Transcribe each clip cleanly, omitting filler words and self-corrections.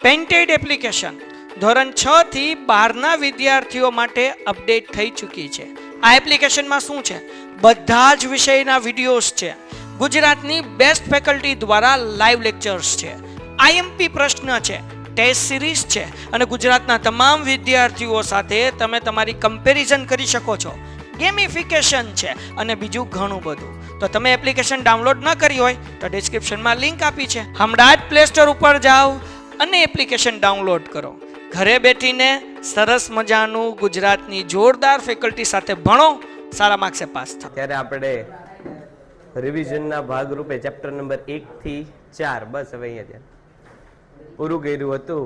Painted application ધોરણ 6 થી 12ના વિદ્યાર્થીઓ માટે અપડેટ થઈ ચૂકી છે. આ એપ્લિકેશનમાં શું છે? બધા જ વિષયના વિડીયોઝ છે. ગુજરાતની બેસ્ટ ફેકલ્ટી દ્વારા લાઈવ લેક્ચર્સ છે. આઈએમપી પ્રશ્ન છે, ટેસ્ટ સિરીઝ છે અને ગુજરાતના તમામ વિદ્યાર્થીઓ સાથે તમે તમારી કમ્પેરિઝન કરી શકો છો. ગેમિફિકેશન છે અને બીજું ઘણું બધું. તો તમે એપ્લિકેશન ડાઉનલોડ ન કરી હોય તો ડિસ્ક્રિપ્શનમાં લિંક આપી છે. હમણાં જ પ્લે સ્ટોર ઉપર જાઓ અને એપ્લિકેશન ડાઉનલોડ કરો. ઘરે બેઠીને સરસ મજાનું ગુજરાતની જોરદાર ફેકલ્ટી સાથે ભણો, સારા માર્ક્સે પાસ થાઓ. ત્યારે આપણે રિવિઝનના ભાગરૂપે ચેપ્ટર નંબર 1 થી 4 બસ હવે અહીંયા ત્યાં પૂરું કર્યું હતું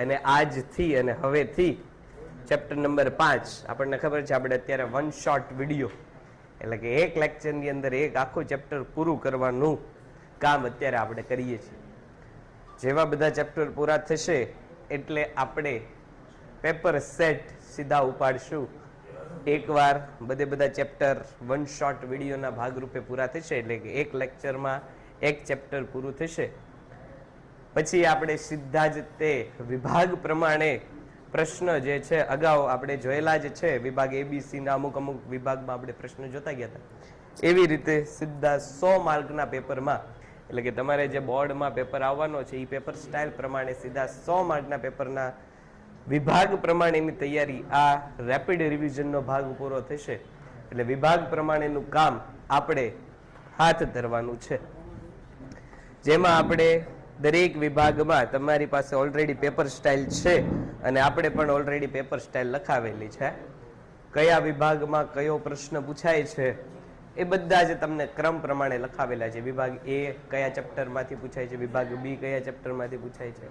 અને આજથી અને હવેથી ચેપ્ટર નંબર 5 આપણને ખબર છે આપણે અત્યારે વન શોર્ટ વિડીયો એટલે કે એક લેક્ચરની અંદર એક આખું ચેપ્ટર પૂરું કરવાનું કામ અત્યારે આપણે કરીએ છીએ. જેવા બધા ચેપ્ટર પૂરા થશે એટલે આપણે પેપર સેટ સીધા ઉપાડશું. એકવાર બધા ચેપ્ટર વન શોર્ટ વિડીયોના ભાગરૂપે પૂરા થશે એટલે કે એક લેક્ચરમાં એક ચેપ્ટર પૂરું થશે પછી આપણે સીધા જ તે વિભાગ પ્રમાણે પ્રશ્ન જે છે અગાઉ આપણે જોયેલા જ છે. વિભાગ એબીસીના અમુક વિભાગમાં આપણે પ્રશ્ન જોતા ગયા હતા. એવી રીતે સીધા 100 માર્કના પેપરમાં એટલે કે તમારે જે બોર્ડમાં પેપર આવવાનો છે એ પેપર સ્ટાઇલ પ્રમાણે સીધા 100 માર્કના પેપરના વિભાગ પ્રમાણેની તૈયારી આ રેપિડ રિવિઝનનો ભાગ પૂરો થશે એટલે વિભાગ પ્રમાણેનું કામ આપણે હાથ ધરવાનું છે. જેમાં આપણે દરેક વિભાગમાં તમારી પાસે ઓલરેડી પેપર સ્ટાઇલ છે અને આપણે પણ ઓલરેડી પેપર સ્ટાઇલ લખાવેલી છે. કયા વિભાગમાં કયો પ્રશ્ન પૂછાય છે એ બધા જ તમને ક્રમ પ્રમાણે લખાવેલા છે. વિભાગ એ કયા ચેપ્ટરમાંથી પૂછાય છે, વિભાગ બી કયા ચેપ્ટરમાંથી પૂછાય છે,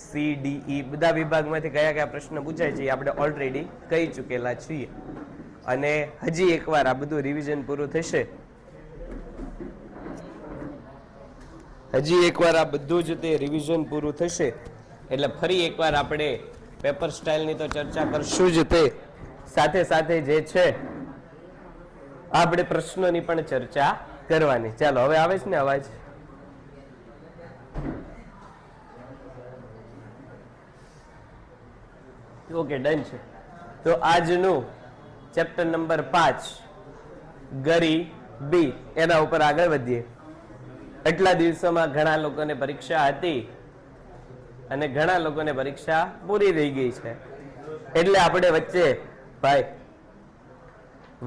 સી ડી ઈ બધા વિભાગમાંથી કયા કયા પ્રશ્ન પૂછાય છે એ આપણે ઓલરેડી કહી ચૂકેલા છીએ. અને હજી એકવાર આ બધું રિવિઝન પૂરું થશે, હજી એકવાર આ બધું જ તે રિવિઝન પૂરું થશે એટલે ફરી એકવાર આપણે પેપર સ્ટાઇલની તો ચર્ચા કરશું જ, તે સાથે સાથે જે છે આપણે પ્રશ્નોની પણ ચર્ચા કરવાની. ચાલો હવે આવે છે ને અવાજ? ઓકે, ડન છે. તો આજનું ચેપ્ટર નંબર 5 ગરીબી એના ઉપર આગળ વધીએ. એટલા દિવસોમાં ઘણા લોકોને પરીક્ષા હતી અને ઘણા લોકોને પરીક્ષા પૂરી થઈ ગઈ છે એટલે આપણે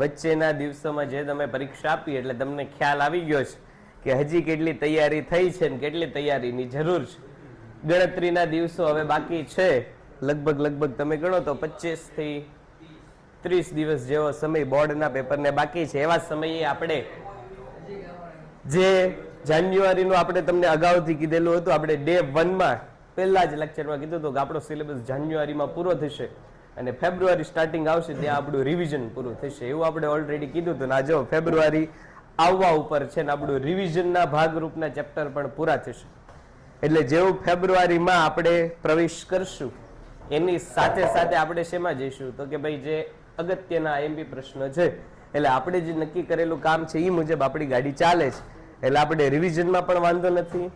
વચ્ચેના દિવસોમાં જે તમે પરીક્ષા આપી એટલે તમને ખ્યાલ આવી ગયો છે કે હજી કેટલી તૈયારી થઈ છે ને કેટલી તૈયારીની જરૂર છે. ગણતરીના દિવસો હવે બાકી છે. લગભગ તમે ગણો તો 25 થી 30 દિવસ જેવો સમય બોર્ડના પેપરને બાકી છે. એવા સમયે આપણે જે જાન્યુઆરીનું આપણે તમને અગાઉથી કીધેલું હતું, આપણે ડે 1માં પહેલા જ લેક્ચરમાં કીધું હતું કે આપણો સિલેબસ જાન્યુઆરીમાં પૂરો થશે અને ફેબ્રુઆરી સ્ટાર્ટિંગ આવશે ત્યાં આપણું રિવિઝન પૂરું થશે એવું આપણે ઓલરેડી કીધું હતું. ના જો ફેબ્રુઆરી આવવા ઉપર છે ને આપણું રિવિઝનના ભાગરૂપના ચેપ્ટર પણ પૂરા થશે એટલે જેવું ફેબ્રુઆરીમાં આપણે પ્રવેશ કરશું એની સાથે સાથે આપણે શેમાં જઈશું તો કે ભાઈ જે અગત્યના આઈએમપી પ્રશ્નો છે એટલે આપણે જે નક્કી કરેલું કામ છે એ મુજબ આપણી ગાડી ચાલે છે એટલે આપણે રિવિઝનમાં પણ વાંધો નથી,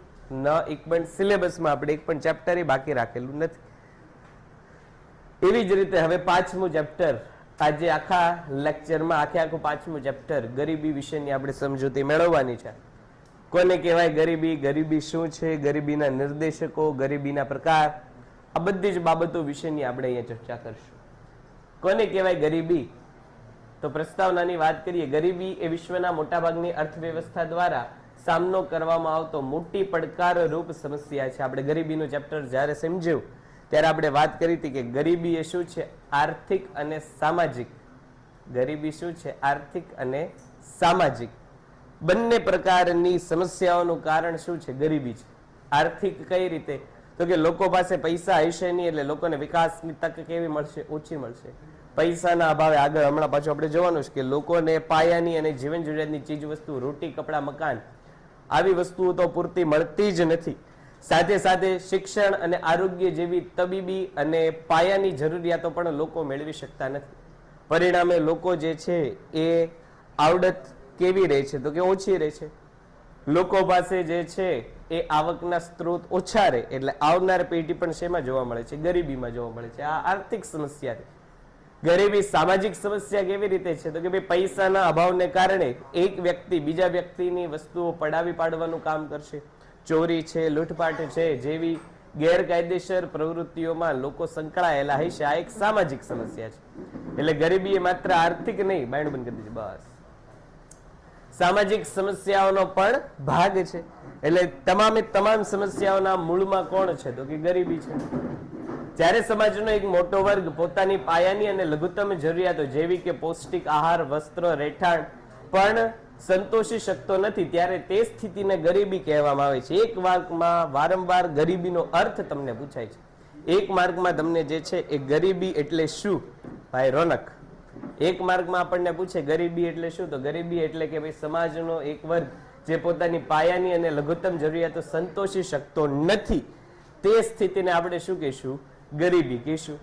ન એક પણ સિલેબસમાં આપણે એક પણ ચેપ્ટર બાકી રાખેલું નથી. એવી જ રીતે હવે 5મું ચેપ્ટર આજે આખા લેક્ચરમાં આખું 5મું ચેપ્ટર ગરીબી વિશેની આપણે સમજૂતી મેળવવાની છે. કોને કહેવાય ગરીબી, ગરીબી શું છે, ગરીબીના નિર્દેશકો, ગરીબીના પ્રકાર, આ બધી જ બાબતો વિશેની આપણે અહીંયા ચર્ચા કરશું. કોને કહેવાય ગરીબી? તો પ્રસ્તાવનાની વાત કરીએ. ગરીબી એ વિશ્વના મોટાભાગની અર્થવ્યવસ્થા દ્વારા સામનો કરવામાં આવતો મોટી પડકારરૂપ સમસ્યા છે. આપણે ગરીબીનું ચેપ્ટર જ્યારે સમજ્યું ત્યારે આપણે વાત કરી હતી કે ગરીબી એ શું છે? આર્થિક અને સામાજિક. ગરીબી શું છે? આર્થિક અને સામાજિક બંને પ્રકારની સમસ્યાઓનું કારણ શું છે? ગરીબી છે. આર્થિક કઈ રીતે? તો કે લોકો પાસે પૈસા હશે નહીં એટલે લોકોને વિકાસની તક કેવી મળશે? ઓછી મળશે. પૈસાના અભાવે આગળ હમણાં પાછું આપણે જોવાનું છે કે લોકોને પાયાની અને જીવન જરૂરિયાતની ચીજ વસ્તુ, રોટી, કપડા, મકાન આવી વસ્તુઓ તો પૂરતી મળતી જ નથી. સાથે સાથે શિક્ષણ અને આરોગ્ય જેવી તબીબી અને પાયાની જરૂરિયાતો પણ લોકો મેળવી શકતા નથી. પરિણામે લોકો જે છે એ આવડત કેવી રહે છે તો કે ઓછી રહે છે. લોકો પાસે જે છે એ આવકના સ્ત્રોત ઓછા રહે એટલે આવનાર પેઢી પણ શેમાં જોવા મળે છે? ગરીબીમાં જોવા મળે છે. આ આર્થિક સમસ્યા છે. ગરીબી સામાજિક સમસ્યા કેવી રીતે છે? તો કે ભાઈ પૈસાના અભાવને કારણે એક વ્યક્તિ બીજા વ્યક્તિની વસ્તુઓ પડાવી પાડવાનું કામ કરશે. ચોરી છે, લૂંટપાટ છે જેવી ગેરકાયદેસર પ્રવૃત્તિઓમાં લોકો સંકળાયેલા હશે. આ એક સામાજિક સમસ્યા છે. એટલે ગરીબી એ માત્ર આર્થિક નહીં, બાયણ બંધ કરી દીધી, બસ સામાજિક સમસ્યાઓનો પણ ભાગ છે. એટલે તમામ સમસ્યાઓના મૂળમાં કોણ છે? તો કે ગરીબી છે. જ્યારે સમાજનો એક મોટો વર્ગ પોતાની પાયાની અને લઘુત્તમ જરૂરિયાતો જેવી કે પૌષ્ટિક આહાર, વસ્ત્ર, રહેઠાણ પણ સંતોષી શકતો નથી ત્યારે તે સ્થિતિને ગરીબી કહેવામાં આવે છે. એક માર્કમાં વારંવાર ગરીબીનો અર્થ તમને પૂછાય છે. એક માર્કમાં તમને જે છે એ ગરીબી એટલે શું? ભાઈ રોનક, એક માર્કમાં આપણને પૂછે ગરીબી એટલે શું? તો ગરીબી એટલે કે ભાઈ સમાજનો એક વર્ગ જે પોતાની પાયાની અને લઘુત્તમ જરૂરિયાતો સંતોષી શકતો નથી તે સ્થિતિને આપણે શું કહીશું? ગરીબી કહીશું.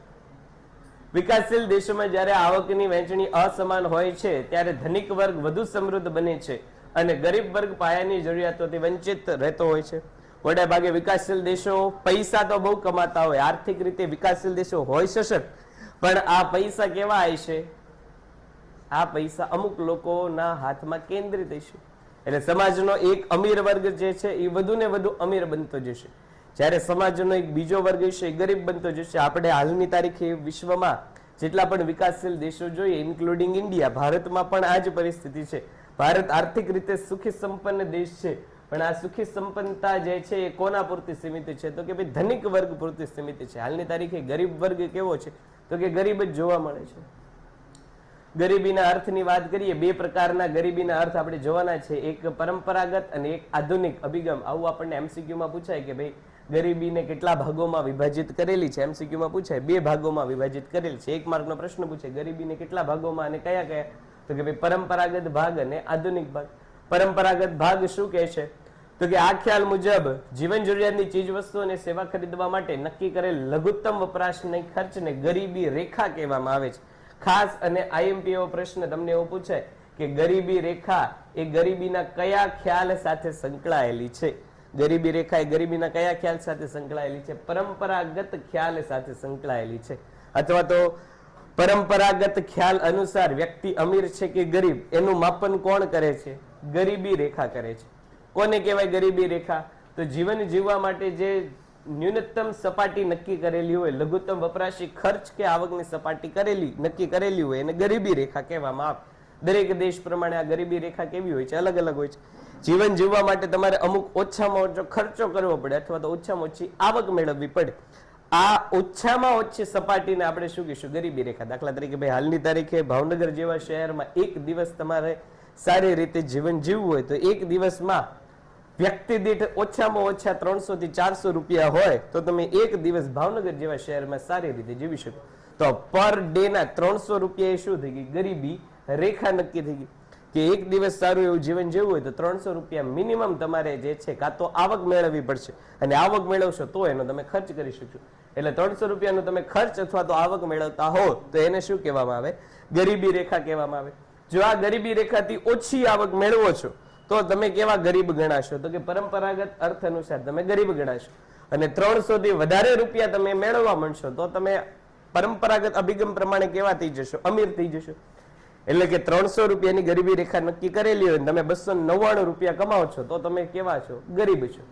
વિકાસશીલ દેશોમાં જ્યારે આવકની વહેંચણી અસમાન હોય છે ત્યારે ધનિક વર્ગ વધુ સમૃદ્ધ બને છે અને ગરીબ વર્ગ પાયાની જરૂરિયાતોથી વંચિત રહેતો હોય છે. મોટા ભાગે વિકાસશીલ દેશો પૈસા તો બહુ કમાતા હોય, આર્થિક રીતે વિકાસશીલ દેશો હોય સશક્ત, પણ આ પૈસા કેવા હશે? આ પૈસા અમુક લોકોના હાથમાં કેન્દ્રિત હશે. એટલે સમાજનો એક અમીર વર્ગ જે છે એ વધુ ને વધુ અમીર બનતો જશે, જ્યારે સમાજનો એક બીજો વર્ગ હશે એ ગરીબ બનતો જશે. આપણે હાલની તારીખે વિશ્વમાં જેટલા પણ વિકાસશીલ દેશો જોઈએ, ઇન્ક્લુડિંગ ઇન્ડિયા, ભારતમાં પણ આ જ પરિસ્થિતિ છે. ભારત આર્થિક રીતે સુખી સંપન્ન દેશ છે, પણ આ સુખી સંપન્નતા જે છે એ કોના પૂરતી સીમિત છે? તો કે ભાઈ ધનિક વર્ગ પૂરતી સીમિત છે. હાલની તારીખે ગરીબ વર્ગ કેવો છે? તો કે ગરીબ જ જોવા મળે છે. ગરીબીના અર્થની વાત કરીએ, બે પ્રકારના ગરીબીના અર્થ આપણે જોવાના છે, એક પરંપરાગત અને એક આધુનિક અભિગમ. આવું આપણને એમસીક્યુમાં પૂછાય કે ભાઈ ગરીબીને કેટલા ભાગોમાં વિભાજિત કરેલી છે? એમસીક્યુમાં પૂછાય, બે ભાગોમાં વિભાજિત કરેલી છે. એક માર્કનો પ્રશ્ન પૂછે ગરીબીને કેટલા ભાગોમાં અને કયા કયા? તો કે ભાઈ પરંપરાગત ભાગ અને આધુનિક ભાગ. પરંપરાગત ભાગ શું કહે છે? તો કે આ ખ્યાલ મુજબ જીવન જરૂરિયાતની ચીજ વસ્તુ અને સેવા ખરીદવા માટે નક્કી કરેલ લઘુત્તમ વપરાશની ખર્ચને ગરીબી રેખા કહેવામાં આવે છે. ખાસ અને આઈએમપી એવો પ્રશ્ન તમને એવો પૂછાય કે ગરીબી રેખા એ ગરીબીના કયા ખ્યાલ સાથે સંકળાયેલી છે? ગરીબી રેખા એ ગરીબીના કયા ખ્યાલ સાથે સંકળાયેલી છે? પરંપરાગત ખ્યાલ સાથે સંકળાયેલી છે. અથવા તો પરંપરાગત ખ્યાલ અનુસાર વ્યક્તિ અમીર છે કે ગરીબ એનું માપન કોણ કરે છે? ગરીબી રેખા કરે છે. કોને કહેવાય ગરીબી રેખા? તો જીવન જીવવા માટે જે ન્યૂનતમ સપાટી નક્કી કરેલી હોય, લઘુત્તમ વપરાશી ખર્ચ કે આવકની સપાટી નક્કી કરેલી હોય એને ગરીબી રેખા કહેવામાં આવે. દરેક દેશ પ્રમાણે આ ગરીબી રેખા કેવી હોય છે? અલગ અલગ હોય છે. જીવન જીવવા માટે તમારે અમુક ઓછામાં ઓછો ખર્ચો કરવો પડે અથવા તો ઓછામાં ઓછી આવક મેળવવી પડે. આ ઓછામાં ઓછી સપાટીને આપણે શું કહીશું? ગરીબી રેખા. દાખલા તરીકે ભાઈ હાલની તારીખે ભાવનગર જેવા શહેરમાં એક દિવસ તમારે સારી રીતે જીવન જીવવું હોય તો એક દિવસમાં વ્યક્તિ દીઠ ઓછામાં ઓછા 300 થી 400 રૂપિયા હોય તો તમે એક દિવસ ભાવનગર જેવા શહેરમાં સારી રીતે જીવી શકો. તો પર ડે ના 300 રૂપિયા એ શું થઈ ગઈ? ગરીબી રેખા નક્કી થઈ ગઈ. કે એક દિવસ સારું એવું જીવન જીવવું હોય તો 300 રૂપિયા મિનિમમ તમારે જે છે કાં તો આવક મેળવવી પડશે, અને આવક મેળવશો તો એનો તમે ખર્ચ કરી શકશો. એટલે 300 રૂપિયાનો તમે ખર્ચ અથવા તો આવક મેળવતા હો તો એને શું કહેવામાં આવે? ગરીબી રેખા કહેવામાં આવે. જો આ ગરીબી રેખાથી ઓછી આવક મેળવો છો તો તમે કેવા ગરીબ ગણાશો? તો કે પરંપરાગત અર્થ અનુસાર તમે ગરીબ ગણાશો. અને 300 થી વધારે રૂપિયા તમે મેળવવા માંડશો તો તમે પરંપરાગત અભિગમ પ્રમાણે કેવા થઈ જશો? અમીર થઈ જશો. એટલે કે 300 રૂપિયાની ગરીબી રેખા નક્કી કરેલી હોય તમે 299 રૂપિયા કમાવો છો તો તમે કેવા છો? ગરીબ છો.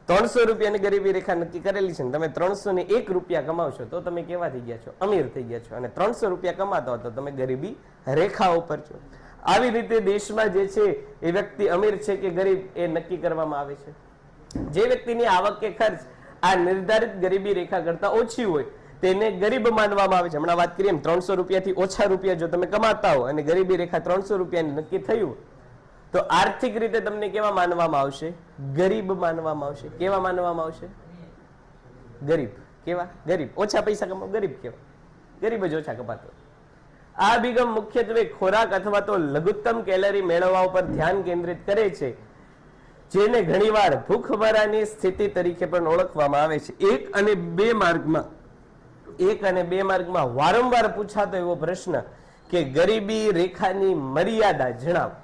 300 રૂપિયાની ગરીબી રેખા નક્કી કરેલી છે ને તમે 301 રૂપિયા કમાવશો તો તમે કેવા થઈ ગયા છો? અમીર થઈ ગયા છો. અને 300 રૂપિયા કમાતા હો તો તમે ગરીબી રેખા ઉપર છો. આવી રીતે દેશમાં જે છે એ વ્યક્તિ અમીર છે કે ગરીબ એ નક્કી કરવામાં આવે છે. જે વ્યક્તિની આવક કે ખર્ચ આ નિર્ધારિત ગરીબી રેખા કરતા ઓછી હોય તેને ગરીબ માનવામાં આવે છે. હમણાં વાત કરીએ 300 રૂપિયાથી ઓછા રૂપિયા જો તમે કમાતા હો અને ગરીબી રેખા 300 રૂપિયાની નક્કી થયું તો આર્થિક રીતે તમને કેવા માનવામાં આવશે? ગરીબ માનવામાં આવશે. કેવા માનવામાં આવશે? ગરીબ. કેવા? ગરીબ. ઓછા પૈસા કમાવ ગરીબ કેવા? ગરીબ જ ઓછા કમાતો. આ અભિગમ મુખ્યત્વે ખોરાક અથવા તો લઘુત્તમ કેલરી મેળવવા ઉપર ધ્યાન કેન્દ્રિત કરે છે, જેને ઘણીવાર ભૂખમરાની સ્થિતિ તરીકે પણ ઓળખવામાં આવે છે. 1 અને 2 માર્કમાં વારંવાર પૂછાતો એવો પ્રશ્ન કે ગરીબી રેખાની મર્યાદા જણાવો.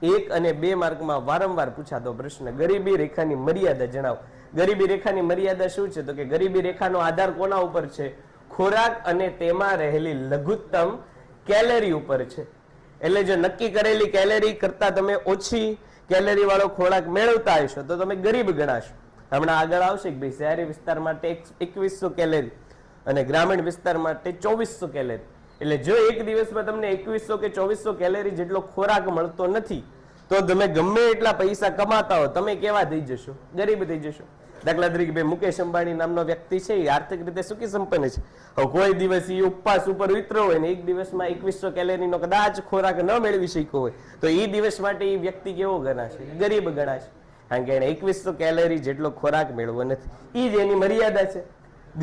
1 અને 2 માર્કમાં વારંવાર પૂછાતો પ્રશ્ન, ગરીબી રેખાની મર્યાદા જણાવો. ગરીબી રેખાની મર્યાદા શું છે? તો કે ગરીબી રેખાનો આધાર કોના ઉપર છે? ખોરાક અને તેમાં રહેલી લઘુત્તમ કેલરી ઉપર છે. એટલે જો નક્કી કરેલી કેલરી કરતા તમે ઓછી કેલરી વાળો ખોરાક મેળવતા હશો તો તમે ગરીબ ગણાશો. હમણાં આગળ આવશે કે ભાઈ શહેરી વિસ્તાર માટે 2100 કેલરી અને ગ્રામીણ વિસ્તાર માટે 2400 કેલરી. એટલે જો એક દિવસમાં તમને 2100 કે 2400 કેલરી જેટલો ખોરાક મળતો નથી તો તમે ગમે એટલા પૈસા કમાતા હો તમે કેવા થઈ જશો? ગરીબ થઈ જશો. દાખલા તરીકે ભાઈ મુકેશ અંબાણી નામનો વ્યક્તિ છે એ આર્થિક રીતે સુખી સંપન્ન છે. હવે કોઈ દિવસ એ ઉપવાસ ઉપર ઉતર્યો હોય ને એક દિવસમાં 2100 કેલરીનો કદાચ ખોરાક ન મેળવી શક્યો હોય તો એ દિવસ માટે એ વ્યક્તિ કેવો ગણાશે? ગરીબ ગણાશે. કારણ કે એને 2100 કેલરી જેટલો ખોરાક મેળવો નથી. એ જ એની મર્યાદા છે.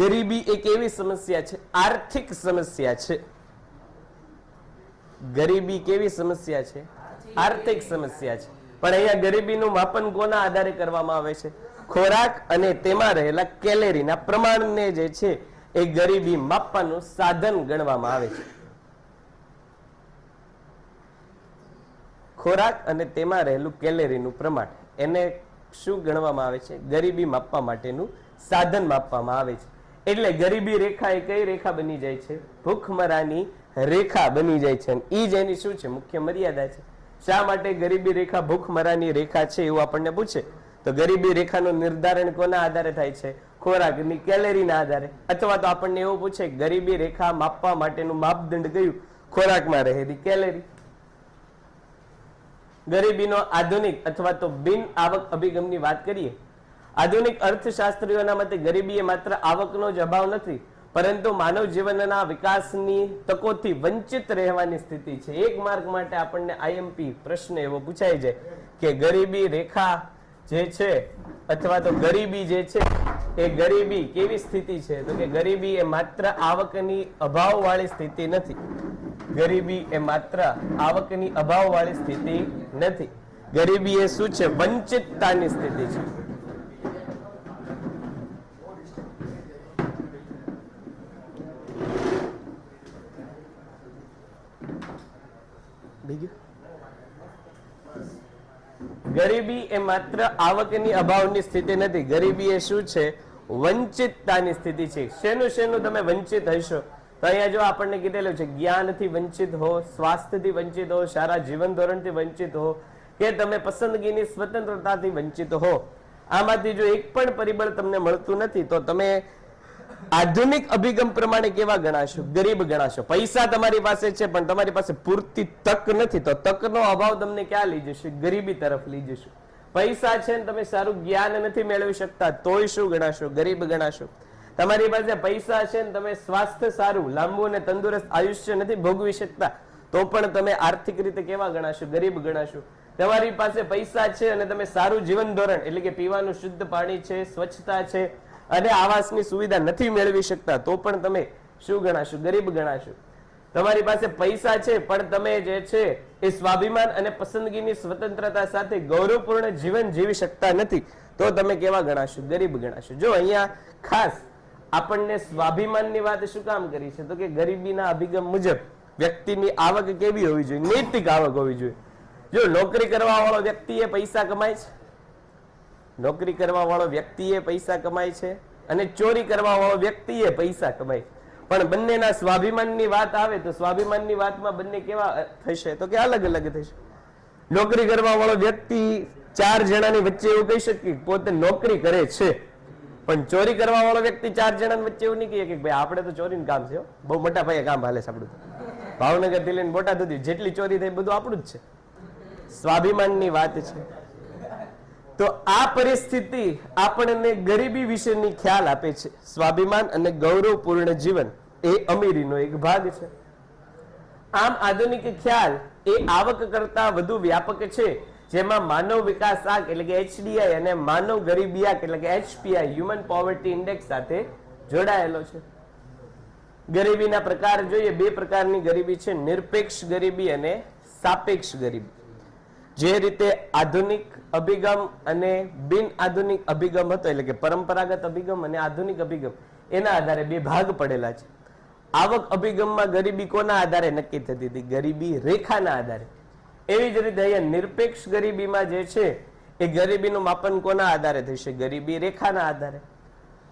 ગરીબી એક એવી સમસ્યા છે, આર્થિક સમસ્યા છે. ગરીબી કેવી સમસ્યા છે? આર્થિક સમસ્યા છે. પણ અહીંયા ગરીબીનું માપન કોના આધારે કરવામાં આવે છે? ખોરાક અને તેમાં રહેલા કેલેરીના પ્રમાણને જે છે એ ગરીબી માપવાનું સાધન ગણવામાં આવે છે. ખોરાક અને તેમાં રહેલું કેલેરીનું પ્રમાણ એને શું ગણવામાં આવે છે? ગરીબી માપવા માટેનું સાધન માપવામાં આવે છે. એટલે ગરીબી રેખા એ કઈ રેખા બની જાય છે? ભૂખમરાની રેખા બની જાય છે. એ જ એની શું છે? મુખ્ય મર્યાદા છે. શા માટે ગરીબી રેખા ભૂખમરાની રેખા છે એવું આપણને પૂછે તો ગરીબી રેખાનું નિર્ધારણ કોના આધારે થાય છે? ખોરાકની કેલેરીના આધારે. અથવા તો આપણને એવું પૂછે ગરીબી રેખા માપવા માટેનું માપદંડ કયું? ખોરાકમાં રહેલી કેલેરી. ગરીબીનો આધુનિક અથવા તો બિન આવક અભિગમની વાત કરીએ. આધુનિક અર્થશાસ્ત્રીઓના મતે ગરીબી એ માત્ર આવકનો જ અભાવ નથી પરંતુ માનવ જીવનના વિકાસની તકોથી વંચિત રહેવાની સ્થિતિ છે. એક માર્ક માટે આપણને આઈએમપી પ્રશ્ન એવો પૂછાય છે કે ગરીબી રેખા જે છે અથવા તો ગરીબી જે છે એ ગરીબી કેવી સ્થિતિ છે? તો કે ગરીબી એ માત્ર આવકની અભાવ વાળી સ્થિતિ નથી. ગરીબી એ માત્ર આવકની અભાવ વાળી સ્થિતિ નથી. ગરીબી એ શું છે? વંચિતતાની સ્થિતિ છે. ગરીબી એ માત્ર આવકની અભાવની સ્થિતિ નથી. ગરીબી એ શું છે? વંચિતતાની સ્થિતિ છે. શેનું શેનું તમે વંચિત હશો? તો અહીંયા જો આપણને કીધેલું છે જ્ઞાનથી વંચિત હો, સ્વાસ્થ્યથી વંચિત હો, સારા જીવન ધોરણથી વંચિત હો કે તમે પસંદગીની સ્વતંત્રતાથી વંચિત હો. આમાંથી જો એક પણ પરિબળ તમને મળતું નથી તો તમે આધુનિક અભિગમ પ્રમાણે કેવા ગણાશો? ગરીબ ગણાશો. પૈસા તમારી પાસે છે પણ તમારી પાસે પૂરતી તક નથી તો તકનો અભાવ તમને ક્યાં લઈ જશે? ગરીબી તરફ લઈ જશે. પૈસા છે ને તમે સારું જ્ઞાન નથી મેળવી શકતા તોય શું ગણાશો? ગરીબ ગણાશો. તમારી પાસે પૈસા છે ને તમે સ્વાસ્થ્ય સારું લાંબુ અને તંદુરસ્ત આયુષ્ય નથી ભોગવી શકતા તો પણ તમે આર્થિક રીતે કેવા ગણાશો? ગરીબ ગણાશો. તમારી પાસે પૈસા છે અને તમે સારું જીવન ધોરણ એટલે કે પીવાનું શુદ્ધ પાણી છે, સ્વચ્છતા છે અને આવાસની સુવિધા નથી મેળવી શકતા તો પણ તમે શું ગણાશો? ગરીબ ગણાશો. તમારી પાસે પૈસા છે પણ તમે જે છે એ સ્વાભિમાન અને પસંદગીની સ્વતંત્રતા સાથે ગૌરવપૂર્ણ જીવન જીવી શકતા નથી તો તમે કેવા ગણાશો? ગરીબ ગણાશો. જો અહીંયા ખાસ આપણને સ્વાભિમાનની વાત શું કામ કરી છે? તો કે ગરીબીના અભિગમ મુજબ વ્યક્તિની આવક કેવી હોવી જોઈએ? નૈતિક આવક હોવી જોઈએ. જો નોકરી કરવા વાળો વ્યક્તિ એ પૈસા કમાય છે, નોકરી કરવા વાળો વ્યક્તિ એ પૈસા કમાય છે અને ચોરી કરવા વાળો વ્યક્તિ એ પૈસા કમાય છે પણ બંનેના સ્વાભિમાનની વાત આવે તો સ્વાભિમાનની વાતમાં બંને કેવા થશે? તો કે અલગ અલગ થશે. નોકરી કરવા વાળો વ્યક્તિ 4 જણાની વચ્ચે એવું કહી શકે પોતે નોકરી કરે છે પણ ચોરી કરવા વાળો વ્યક્તિ 4 જણાની વચ્ચે એવું નહીં કહે કે ભાઈ આપણે તો ચોરીનું કામ છે, બહુ મોટા ભાઈ કામ હાલે છે આપણું. ભાવનગર થી લઈને બોટાદ સુધી જેટલી ચોરી થઈ બધું આપણું જ છે. સ્વાભિમાનની વાત છે. તો આ પરિસ્થિતિ આપણને ગરીબી વિશેની ખ્યાલ આપે છે. સ્વાભિમાન અને ગૌરવપૂર્ણ જીવન એ અમીરીનો એક ભાગ છે. આમ આધુનિક ખ્યાલ એ આવક કરતા વધુ વ્યાપક છે જેમાં માનવ વિકાસ આંક એટલે કે HDI અને માનવ ગરીબી આંક એટલે કે HPI હ્યુમન પોવર્ટી ઇન્ડેક્સ સાથે જોડાયેલો છે. ગરીબીના પ્રકાર જોઈએ. 2 પ્રકારની ગરીબી છે, નિરપેક્ષ ગરીબી અને સાપેક્ષ ગરીબી. જે રીતે આધુનિક અભિગમ અને બિન આધુનિક અભિગમ હતો એટલે કે પરંપરાગત અભિગમ અને આધુનિક અભિગમ એના આધારે 2 ભાગ પડેલા છે. આવક અભિગમમાં ગરીબી કોના આધારે નક્કી થતી હતી? ગરીબી રેખાના આધારે. એવી જ રીતે અહીંયા નિરપેક્ષ ગરીબીમાં જે છે એ ગરીબીનું માપન કોના આધારે થશે? ગરીબી રેખાના આધારે.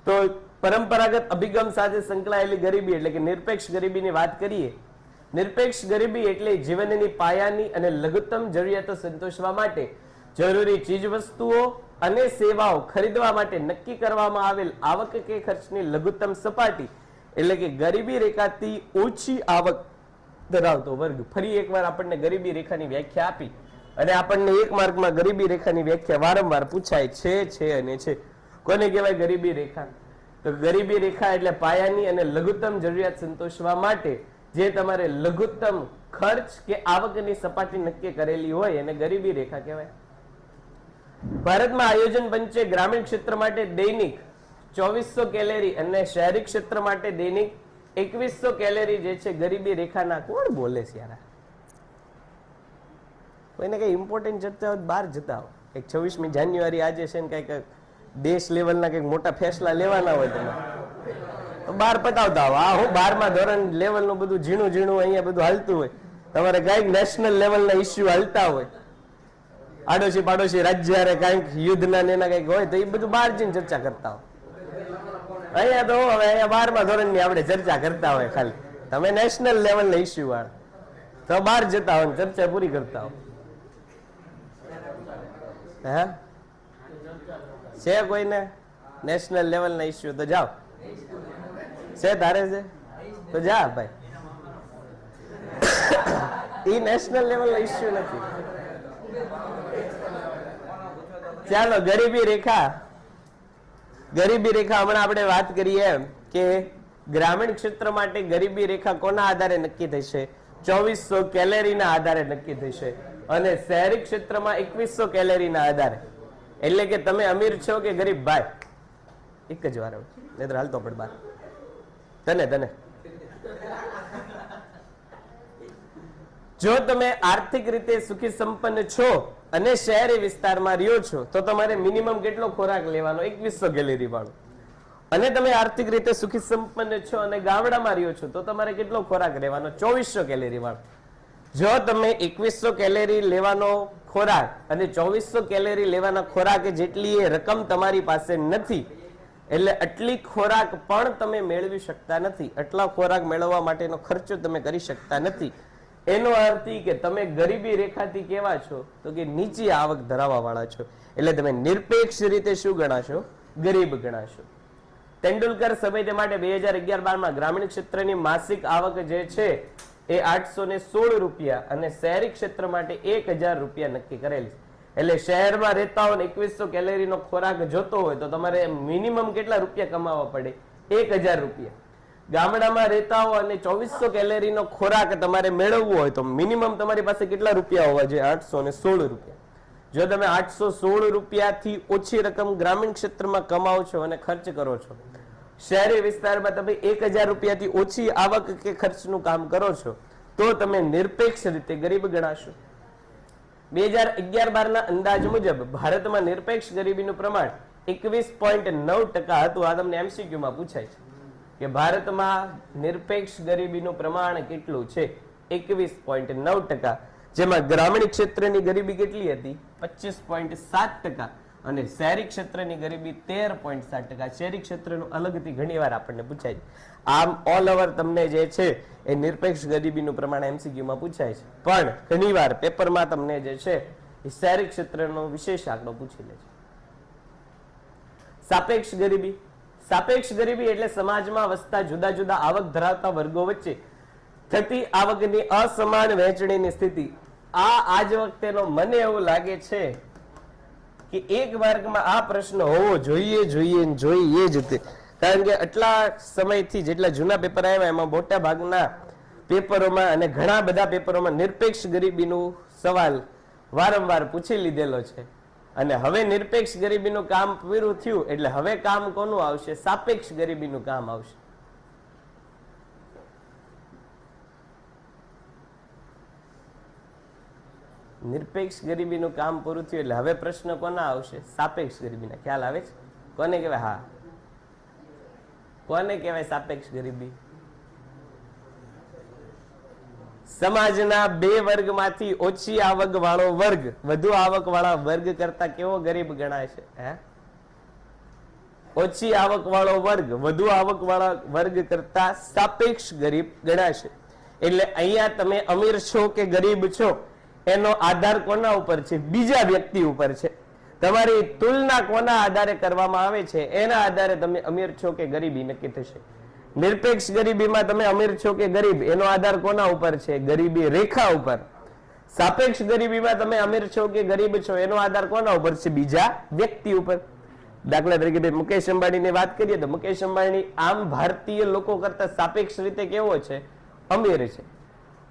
તો પરંપરાગત અભિગમ સાથે સંકળાયેલી ગરીબી એટલે કે નિરપેક્ષ ગરીબીની વાત કરીએ. નિરપેક્ષ ગરીબી એટલે જીવનની પાયાની અને લઘુત્તમ જરૂરિયાતો સંતોષવા માટે જરૂરી ચીજ વસ્તુઓ અને સેવાઓ ખરીદવા માટે નક્કી કરવામાં આવેલ આવક કે ખર્ચની લઘુત્તમ સપાટી એટલે કે ગરીબી રેખાથી ઓછી આવક ધરાવતો વર્ગ. ફરી એકવાર આપણને ગરીબી રેખાની વ્યાખ્યા આપી અને આપણને એક માર્કમાં ગરીબી રેખાની વ્યાખ્યા વારંવાર પૂછાય છે અને છે. કોને કહેવાય ગરીબી રેખા? તો ગરીબી રેખા એટલે પાયાની અને લઘુત્તમ જરૂરિયાત સંતોષવા માટે જે તમારે લઘુત્તમ ખર્ચ કે આવકની સપાટી નક્કી કરેલી હોય એને ગરીબી રેખા કહેવાય. ભારતમાં આયોજન પંચે ગ્રામીણ ક્ષેત્ર માટે દૈનિક 2400 કેલેરી અને શહેરી ક્ષેત્ર માટે દૈનિક 2100 કેલેરી જે છે ગરીબી રેખાના. કોણ બોલે છે યાર? કોઈને કઈ ઇમ્પોર્ટન્ટ ચર્ચા હોય બહાર જતા હોય. એક 26મી જાન્યુઆરી આજે છે ને કઈક દેશ લેવલના કઈક મોટા ફેસલા લેવાના હોય તમારે તો બહાર પતાવતા હોય. આ હું 12મા ધોરણ લેવલનું બધું ઝીણું ઝીણું અહીંયા બધું હાલતું હોય. તમારે કઈક નેશનલ લેવલના ઇસ્યુ હાલતા હોય, આડોશી પાડોશી રાજ્ય કઈક યુદ્ધના એના કઈક હોય તો એ બધું બહાર જઈને ચર્ચા કરતા હોય. અહીંયા તો હવે અહીંયા 12મા ધોરણની આપણે ચર્ચા કરતા હોય. ખાલી તમે નેશનલ લેવલના ઇસ્યુ વાળા તો બહાર જતા હોય ચર્ચા પૂરી કરતા હોય. હે છે કોઈને નેશનલ લેવલના ઇસ્યુ? તો જાઓ. છે તારે છે તો જા ભાઈ. એ નેશનલ લેવલના ઇસ્યુ નથી. ચાલો ગરીબી રેખા. ગરીબી રેખા હમણાં આપણે વાત કરીએ એમ કે ગ્રામીણ ક્ષેત્ર માટે ગરીબી રેખા કોના આધારે નક્કી થશે? 2400 કેલેરીના આધારે નક્કી થશે અને શહેરી ક્ષેત્રમાં 2100 કેલેરીના આધારે. એટલે કે તમે અમીર છો કે ગરીબ? ભાઈ એક જ વાર નહીતર હાલતો પડ બાર. તને જો તમે આર્થિક રીતે સુખી સંપન્ન છો અને શહેરી વિસ્તારમાં રહ્યો છો તો તમારે મિનિમમ કેટલો ખોરાક લેવાનો? 2100 કેલેરી વાળો. અને તમે આર્થિક રીતે સુખી સંપન્ન છો અને ગામડામાં રહ્યો છો તો તમારે કેટલો ખોરાક લેવાનો? 2400 કેલેરી વાળો. જો તમે 2100 કેલેરી લેવાનો ખોરાક અને 2400 કેલેરી લેવાના ખોરાક જેટલી એ રકમ તમારી પાસે નથી એટલે આટલી ખોરાક પણ તમે મેળવી શકતા નથી. આટલા ખોરાક મેળવવા માટેનો ખર્ચો તમે કરી શકતા નથી. એનો અર્થ કે તમે ગરીબી રેખાથી કેવા છો? તો કે નીચી આવક ધરાવવા વાળા છો. એટલે તમે નિરપેક્ષ રીતે શું ગણાશો? ગરીબ ગણાશો. તેંડુલકર સમિતિ માટે 2011-12માં ગ્રામીણ ક્ષેત્રની માસિક આવક જે છે એ 816 રૂપિયા અને શહેરી ક્ષેત્ર માટે 1000 રૂપિયા નક્કી કરેલી. એટલે શહેરમાં રહેતા હોય 2100 કેલેરીનો ખોરાક જોતો હોય તો તમારે મિનિમમ કેટલા રૂપિયા કમાવા પડે? 1000 રૂપિયા. ગામડામાં રહેતા હોય અને 2400 કેલેરીનો ખોરાક તમારે મેળવવો હોય તો મિનિમમ તમારી પાસે કેટલા રૂપિયા હોવા જોઈએ? 816 રૂપિયા. જો તમે 816 રૂપિયાથી ઓછી રકમ ગ્રામીણ ક્ષેત્રમાં કમાવો છો અને ખર્ચ કરો છો, શહેરી વિસ્તારમાં તમે 1000 રૂપિયાથી ઓછી આવક કે ખર્ચનું કામ કરો છો તો તમે નિરપેક્ષ રીતે ગરીબ ગણાશો. 2011-12ના અંદાજ મુજબ ભારતમાં નિરપેક્ષ ગરીબીનું પ્રમાણ 21.9% હતું. આ તમને એમસીક્યુમાં પૂછાય છે કે ભારતમાં નિરપેક્ષ ગરીબીનું પ્રમાણ કેટલું છે? 21.9%. જેમાં ગ્રામીણ ક્ષેત્રની ગરીબી કેટલી હતી? 25.7% અને શહેરી ક્ષેત્રની ગરીબી 13.7%. શહેરી ક્ષેત્રનું અલગથી ઘણી વાર આપણને પૂછાય છે. આમ ઓલ ઓવર તમને જે છે એ નિરપેક્ષ ગરીબીનું પ્રમાણ એમસીક્યુમાં પૂછાય છે, પણ ઘણી વાર પેપરમાં તમને જે છે એ શહેરી ક્ષેત્રનો વિશેષ આંકડો પૂછી લે છે. સાપેક્ષ ગરીબી. સાપેક્ષ ગરીબી એટલે સમાજમાં વસતા જુદા જુદા આવક ધરાવતા વર્ગો વચ્ચે થતી આવકની અસમાન વહેંચણીની સ્થિતિ. આજ વખતેનો મને એવું લાગે છે કે એક માર્કમાં આ પ્રશ્ન હોવો જોઈએ જ તે. કારણ કે આટલા સમયથી જેટલા જૂના પેપર આવ્યા એમાં મોટા ભાગના પેપરોમાં અને ઘણા બધા પેપરોમાં નિરપેક્ષ ગરીબીનું સવાલ વારંવાર પૂછી લીધેલો છે. અને હવે નિરપેક્ષ ગરીબીનું કામ પૂરું થયું એટલે હવે કામ કોનું આવશે? સાપેક્ષ ગરીબીનું કામ આવશે. નિરપેક્ષ ગરીબીનું કામ પૂરું થયું એટલે હવે પ્રશ્ન કોના આવશે? સાપેક્ષ ગરીબીના. ખ્યાલ આવે છે? કોને કહેવાય? હા, કોને કહેવાય સાપેક્ષ ગરીબી? સમાજના બે વર્ગમાંથી ઓછી આવક વાળો વર્ગ વધુ આવક વાળા વર્ગ કરતા કેવો ગરીબ ગણાય છે? ઓછી આવક વાળો વર્ગ વધુ આવક વાળા વર્ગ કરતા સાપેક્ષ ગરીબ ગણાશે. એટલે અહીંયા તમે અમીર છો કે ગરીબ છો એનો આધાર કોના ઉપર છે? બીજા વ્યક્તિ ઉપર છે. તમારી તુલના કોના આધારે કરવામાં આવે છે એના આધારે તમે અમીર છો કે ગરીબી નક્કી થશે. નિરપેક્ષ ગરીબીમાં તમે અમીર છો કે ગરીબ એનો આધાર કોના ઉપર છે? ગરીબી રેખા ઉપર. સાપેક્ષ ગરીબીમાં તમે અમીર છો કે ગરીબ છો એનો આધાર કોના ઉપર છે? બીજા વ્યક્તિ ઉપર. દાખલા તરીકે મુકેશ અંબાણીની વાત કરીએ તો મુકેશ અંબાણી આમ ભારતીય લોકો કરતા સાપેક્ષ રીતે કેવો છે? અમીર છે.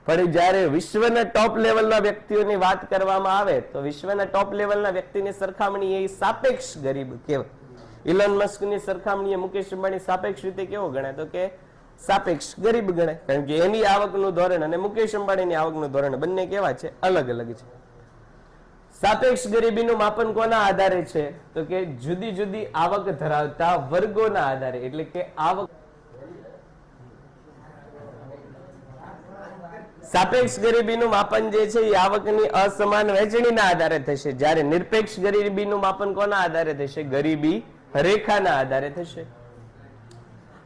પણ જ્યારે વિશ્વના ટોપ લેવલના વ્યક્તિઓની વાત કરવામાં આવે તો વિશ્વના ટોપ લેવલના વ્યક્તિની સરખામણીએ એ સાપેક્ષ ગરીબ કહેવાય. ઇલોન મસ્કની સરખામણીએ મુકેશ અંબાણી સાપેક્ષ રીતે કેવો ગણાય? તો કે સાપેક્ષ ગરીબ ગણાય. કારણ કે એની આવકનું ધોરણ અને મુકેશ અંબાણીની આવકનું ધોરણ બંને કેવા છે? અલગ અલગ છે. સાપેક્ષ ગરીબીનું માપન કોના આધારે છે? તો કે જુદી જુદી આવક ધરાવતા વર્ગોના આધારે. એટલે કે આવક સાપેક્ષ ગરીબીનું માપન જે છે એ આવકની અસમાન વહેંચણીના આધારે થશે. જ્યારે નિરપેક્ષ ગરીબીનું માપન કોના આધારે થશે? ગરીબી રેખાના આધારે થશે.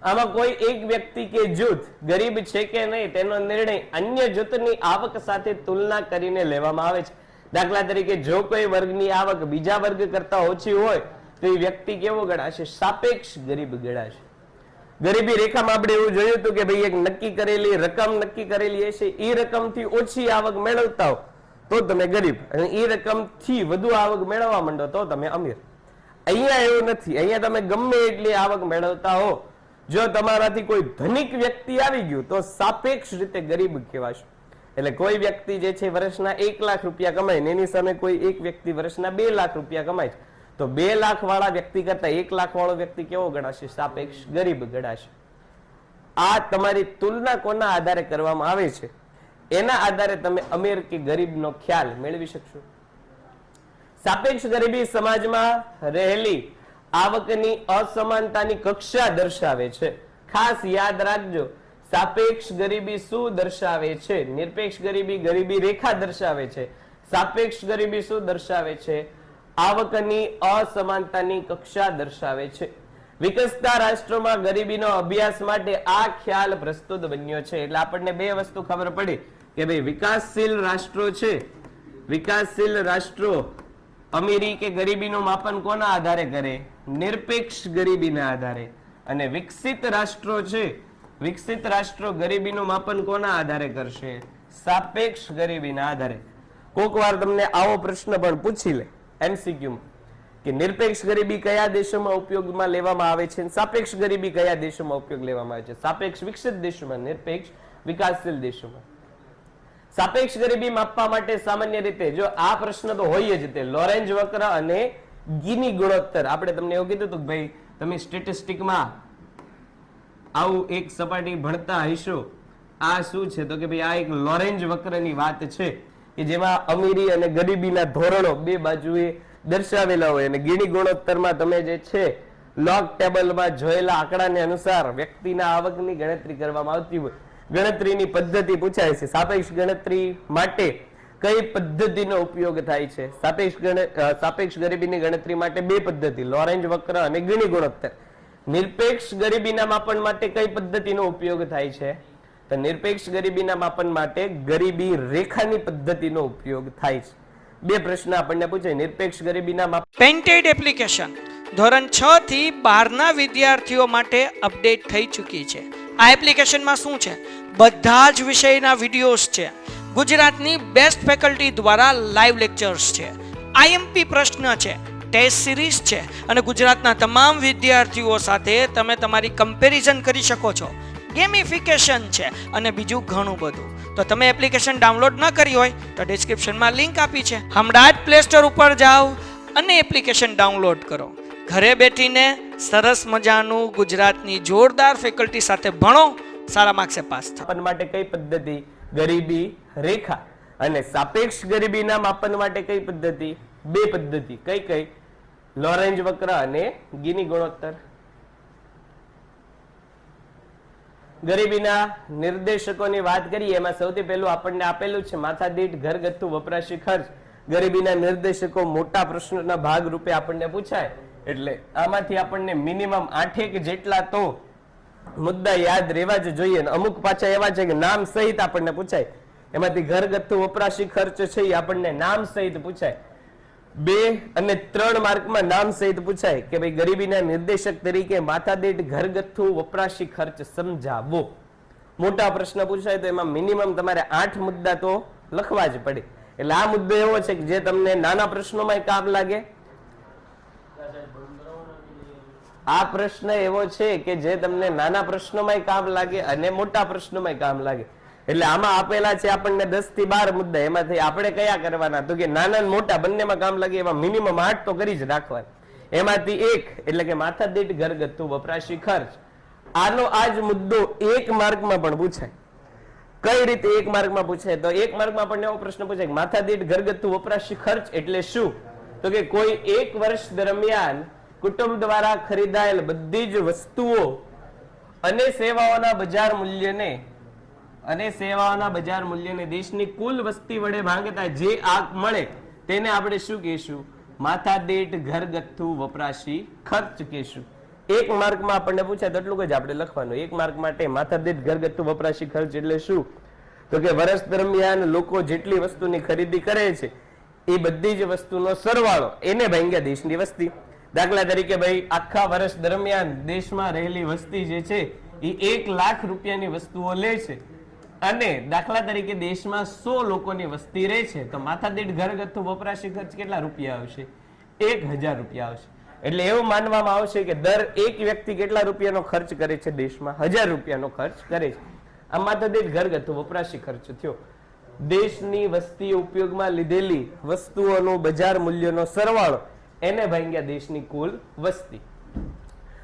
આમાં કોઈ એક વ્યક્તિ કે જૂથ ગરીબ છે કે નહીં તેનો નિર્ણય અન્ય જૂથની આવક સાથે તુલના કરીને લેવામાં આવે છે. દાખલા તરીકે જો કોઈ વર્ગની આવક બીજા વર્ગ કરતા ઓછી હોય તો એ વ્યક્તિ કેવો ગણાશે? સાપેક્ષ ગરીબ ગણાશે. ગરીબી રેખામાં આપણે એવું જોયું હતું કે ભાઈ એક નક્કી કરેલી રકમ નક્કી કરેલી હશે, એ રકમથી ઓછી આવક મેળવતા હો તો તમે ગરીબ, અને એ રકમથી વધુ આવક મેળવવા માંડો તો તમે અમીર. અહીંયા એવું નથી. અહીંયા તમે ગમે એટલી આવક મેળવતા હો, જો તમારાથી કોઈ ધનિક વ્યક્તિ આવી ગયું તો સાપેક્ષ રીતે ગરીબ કહેવાશે. એટલે કોઈ વ્યક્તિ જે છે વર્ષના 1 લાખ રૂપિયા કમાય ને એની સામે કોઈ એક વ્યક્તિ વર્ષના 2 લાખ રૂપિયા કમાય તો 2 લાખ વાળા વ્યક્તિ કરતા 1 લાખ વાળો વ્યક્તિ કેવો ગણાશે? સાપેક્ષ ગરીબ ગણાશે. આ તમારી તુલના કોના આધારે કરવામાં આવે છે એના આધારે તમે અમીર કે ગરીબનો ખ્યાલ મેળવી શકશો. સાપેક્ષ ગરીબી સમાજમાં રહેલી આવકની અસમાનતાની કક્ષા દર્શાવે છે. ખાસ યાદ રાખજો, સાપેક્ષ ગરીબી શું દર્શાવે છે? નિરપેક્ષ ગરીબી ગરીબી રેખા દર્શાવે છે. સાપેક્ષ ગરીબી શું દર્શાવે છે? આવકની અસમાનતાની કક્ષા દર્શાવે છે. વિકસતા રાષ્ટ્રોમાં ગરીબીનો અભ્યાસ માટે આ ખ્યાલ પ્રસ્તુત બન્યો છે. એટલે આપણને બે વસ્તુ ખબર પડી કે ભાઈ વિકાસશીલ રાષ્ટ્રો છે, વિકાસશીલ રાષ્ટ્રો અમીરી કે ગરીબીનું માપન કોના આધારે કરે? નિરપેક્ષ ગરીબીના આધારે. અને વિકસિત રાષ્ટ્રો છે, વિકસિત રાષ્ટ્રો ગરીબીનું માપન કોના આધારે કરશે? સાપેક્ષ ગરીબીના આધારે. કોક વાર તમને આવો પ્રશ્ન પણ પૂછી લે MCQ માં કે નિરપેક્ષ ગરીબી કયા દેશોમાં ઉપયોગમાં લેવામાં આવે છે, સાપેક્ષ ગરીબી કયા દેશોમાં ઉપયોગ લેવામાં આવે છે? સાપેક્ષ વિકસિત દેશોમાં, નિરપેક્ષ વિકાસશીલ દેશોમાં. સાપેક્ષ ગરીબી માપવા માટે સામાન્ય રીતે જો આ પ્રશ્ન તો હોય જ તે લોરેન્જ વક્ર અને ગીની ગુણોત્તર. આપણે તમને એવું કીધું હતું કે ભાઈ તમે સ્ટેટિસ્ટિકમાં આવું એક સપાટી ભણતા હશો. આ શું છે? તો કે ભાઈ આ એક લોરેન્જ વક્રની વાત છે કે જેમાં અમીરી અને ગરીબીના ધોરણો બે બાજુએ દર્શાવેલા હોય અને ગીની ગુણોત્તરમાં તમે જે છે લોગ ટેબલમાં જોયેલા આંકડાને અનુસાર વ્યક્તિના આવકની ગણતરી કરવામાં આવતી હોય. ગણતરીની પદ્ધતિ પૂછાય છે. સાપેક્ષ ગણતરી માટે કઈ પદ્ધતિનો ઉપયોગ થાય છે? સાપેક્ષ ગરીબીની ગણતરી માટે બે પદ્ધતિ, લોરેન્જ વક્ર અને ગીની ગુણોત્તર. નિરપેક્ષ ગરીબીના માપન માટે કઈ પદ્ધતિનો ઉપયોગ થાય છે? તો નિરપેક્ષ ગરીબીના માપન માટે ગરીબી રેખાની પદ્ધતિનો ઉપયોગ થાય છે. બે પ્રશ્ન આપણને પૂછાય. નિરપેક્ષ ગરીબીના માપન પેન્ટેડ એપ્લિકેશન ધોરણ 6 થી 12ના વિદ્યાર્થીઓ માટે અપડેટ થઈ ચૂકી છે. આ એપ્લિકેશનમાં શું છે? બધા જ વિષયના વિડીયોઝ છે. ગુજરાતની બેસ્ટ ફેકલ્ટી દ્વારા લાઈવ લેક્ચર્સ છે, IMP પ્રશ્ન છે, ટેસ્ટ સિરીઝ છે અને ગુજરાતના તમામ વિદ્યાર્થીઓ સાથે તમે તમારી કમ્પેરિઝન કરી શકો છો. ગેમિફિકેશન છે અને બીજું ઘણું બધું. તો તમે એપ્લિકેશન ડાઉનલોડ ન કરી હોય તો ડિસ્ક્રિપ્શનમાં લિંક આપી છે. હમણાં જ પ્લે સ્ટોર ઉપર જાઓ અને એપ્લિકેશન ડાઉનલોડ કરો. ઘરે બેઠીને સરસ મજાનું ગુજરાતની જોરદાર ફેકલ્ટી સાથે ભણો, સારા માર્ક્સે પાસ થાઓ. માપન માટે કઈ પદ્ધતિ? ગરીબી રેખા. અને સાપેક્ષ ગરીબીના માપન માટે કઈ પદ્ધતિ? બે પદ્ધતિ. કઈ કઈ? લોરેન્જ વક્ર અને ગીની ગુણોત્તર. ગરીબીના નિર્દેશકોની વાત કરીએ એમાં સૌથી પહેલું આપણને આપેલું છે માથાદીઠ ઘરગથ્થુ વપરાશી ખર્ચ. ગરીબીના નિર્દેશકો મોટા પ્રશ્નના ભાગ રૂપે આપણને પૂછાય એટલે આમાંથી આપણને મિનિમમ 8 જેટલા તો મુદ્દા યાદ રહેવા જ જોઈએ. અમુક પાછા એવા છે કે નામ સહિત આપણને પૂછાય. એમાંથી ઘરગથ્થુ વપરાશી ખર્ચ છે એ આપણને નામ સહિત પૂછાય. 2 અને 3 માર્કમાં નામ સહિત પૂછાય કે ભાઈ ગરીબીના નિર્દેશક તરીકે માથાદીઠ ઘરગથ્થુ વપરાશી ખર્ચ સમજાવો. મોટા પ્રશ્ન પૂછાય તો એમાં મિનિમમ તમારે 8 મુદ્દા તો લખવા જ પડે. એટલે આ મુદ્દો એવો છે કે જે તમને નાના પ્રશ્નોમાં કામ લાગે. આ પ્રશ્ન એવો છે કે જે તમને નાના પ્રશ્નોમાં કામ લાગે અને મોટા પ્રશ્નોમાં કામ લાગે. એટલે આમાં આપેલા છે આપણને 10 થી 12 મુદ્દા. એમાંથી આપણે કયા કરવાના તો કે નાના અને મોટા બંનેમાં કામ લાગે એવા મિનિમમ 8 તો કરી જ રાખવાના. એમાંથી એક એટલે કે માથાદીઠ ઘરગથ્થુ વપરાશી ખર્ચ. આનો આ જ મુદ્દો 1 માર્કમાં પણ પૂછાય. કઈ રીતે 1 માર્કમાં પૂછાય તો 1 માર્કમાં આપણને એવો પ્રશ્ન પૂછાય કે માથાદીઠ ઘરગથ્થુ વપરાશી ખર્ચ એટલે શું? તો કે કોઈ એક વર્ષ દરમિયાન કુટુંબ દ્વારા ખરીદાયેલ બધી જ વસ્તુઓ અને સેવાઓના બજાર મૂલ્યને દેશની કુલ વસ્તી વડે ભાંગતા જે આંક મળે તેને આપણે શું કહીશું? માથાદીઠ ઘરગથ્થુ વપરાશી ખર્ચ કહીશું. 1 માર્કમાં આપણને પૂછાય તો એટલું જ આપણે લખવાનું. 1 માર્ક માટે માથાદીઠ ઘરગથ્થુ વપરાશી ખર્ચ એટલે શું? તો કે વર્ષ દરમિયાન લોકો જેટલી વસ્તુની ખરીદી કરે છે એ બધી જ વસ્તુનો સરવાળો એને ભાંગ્યા દેશની વસ્તી. દાખલા તરીકે ભાઈ આખા વર્ષ દરમિયાન દેશમાં રહેલી વસ્તી જે છે એ 1 લાખ રૂપિયાની વસ્તુઓ લે છે અને દાખલા તરીકે દેશમાં 100 લોકોની વસ્તી રહે છે તો માથાદીઠ ઘરગથ્થુ વપરાશી ખર્ચ કેટલા રૂપિયા આવશે? 1000 રૂપિયા આવશે. એટલે એવું માનવામાં આવશે કે દર એક વ્યક્તિ કેટલા રૂપિયાનો ખર્ચ કરે છે? દેશમાં 1000 રૂપિયાનો ખર્ચ કરે છે. આ માથાદીઠ ઘરગથ્થુ વપરાશી ખર્ચ થયો. દેશની વસ્તી ઉપયોગમાં લીધેલી વસ્તુઓનો બજાર મૂલ્યનો સરવાળો એને ભાંગ્યા દેશની કુલ વસ્તી.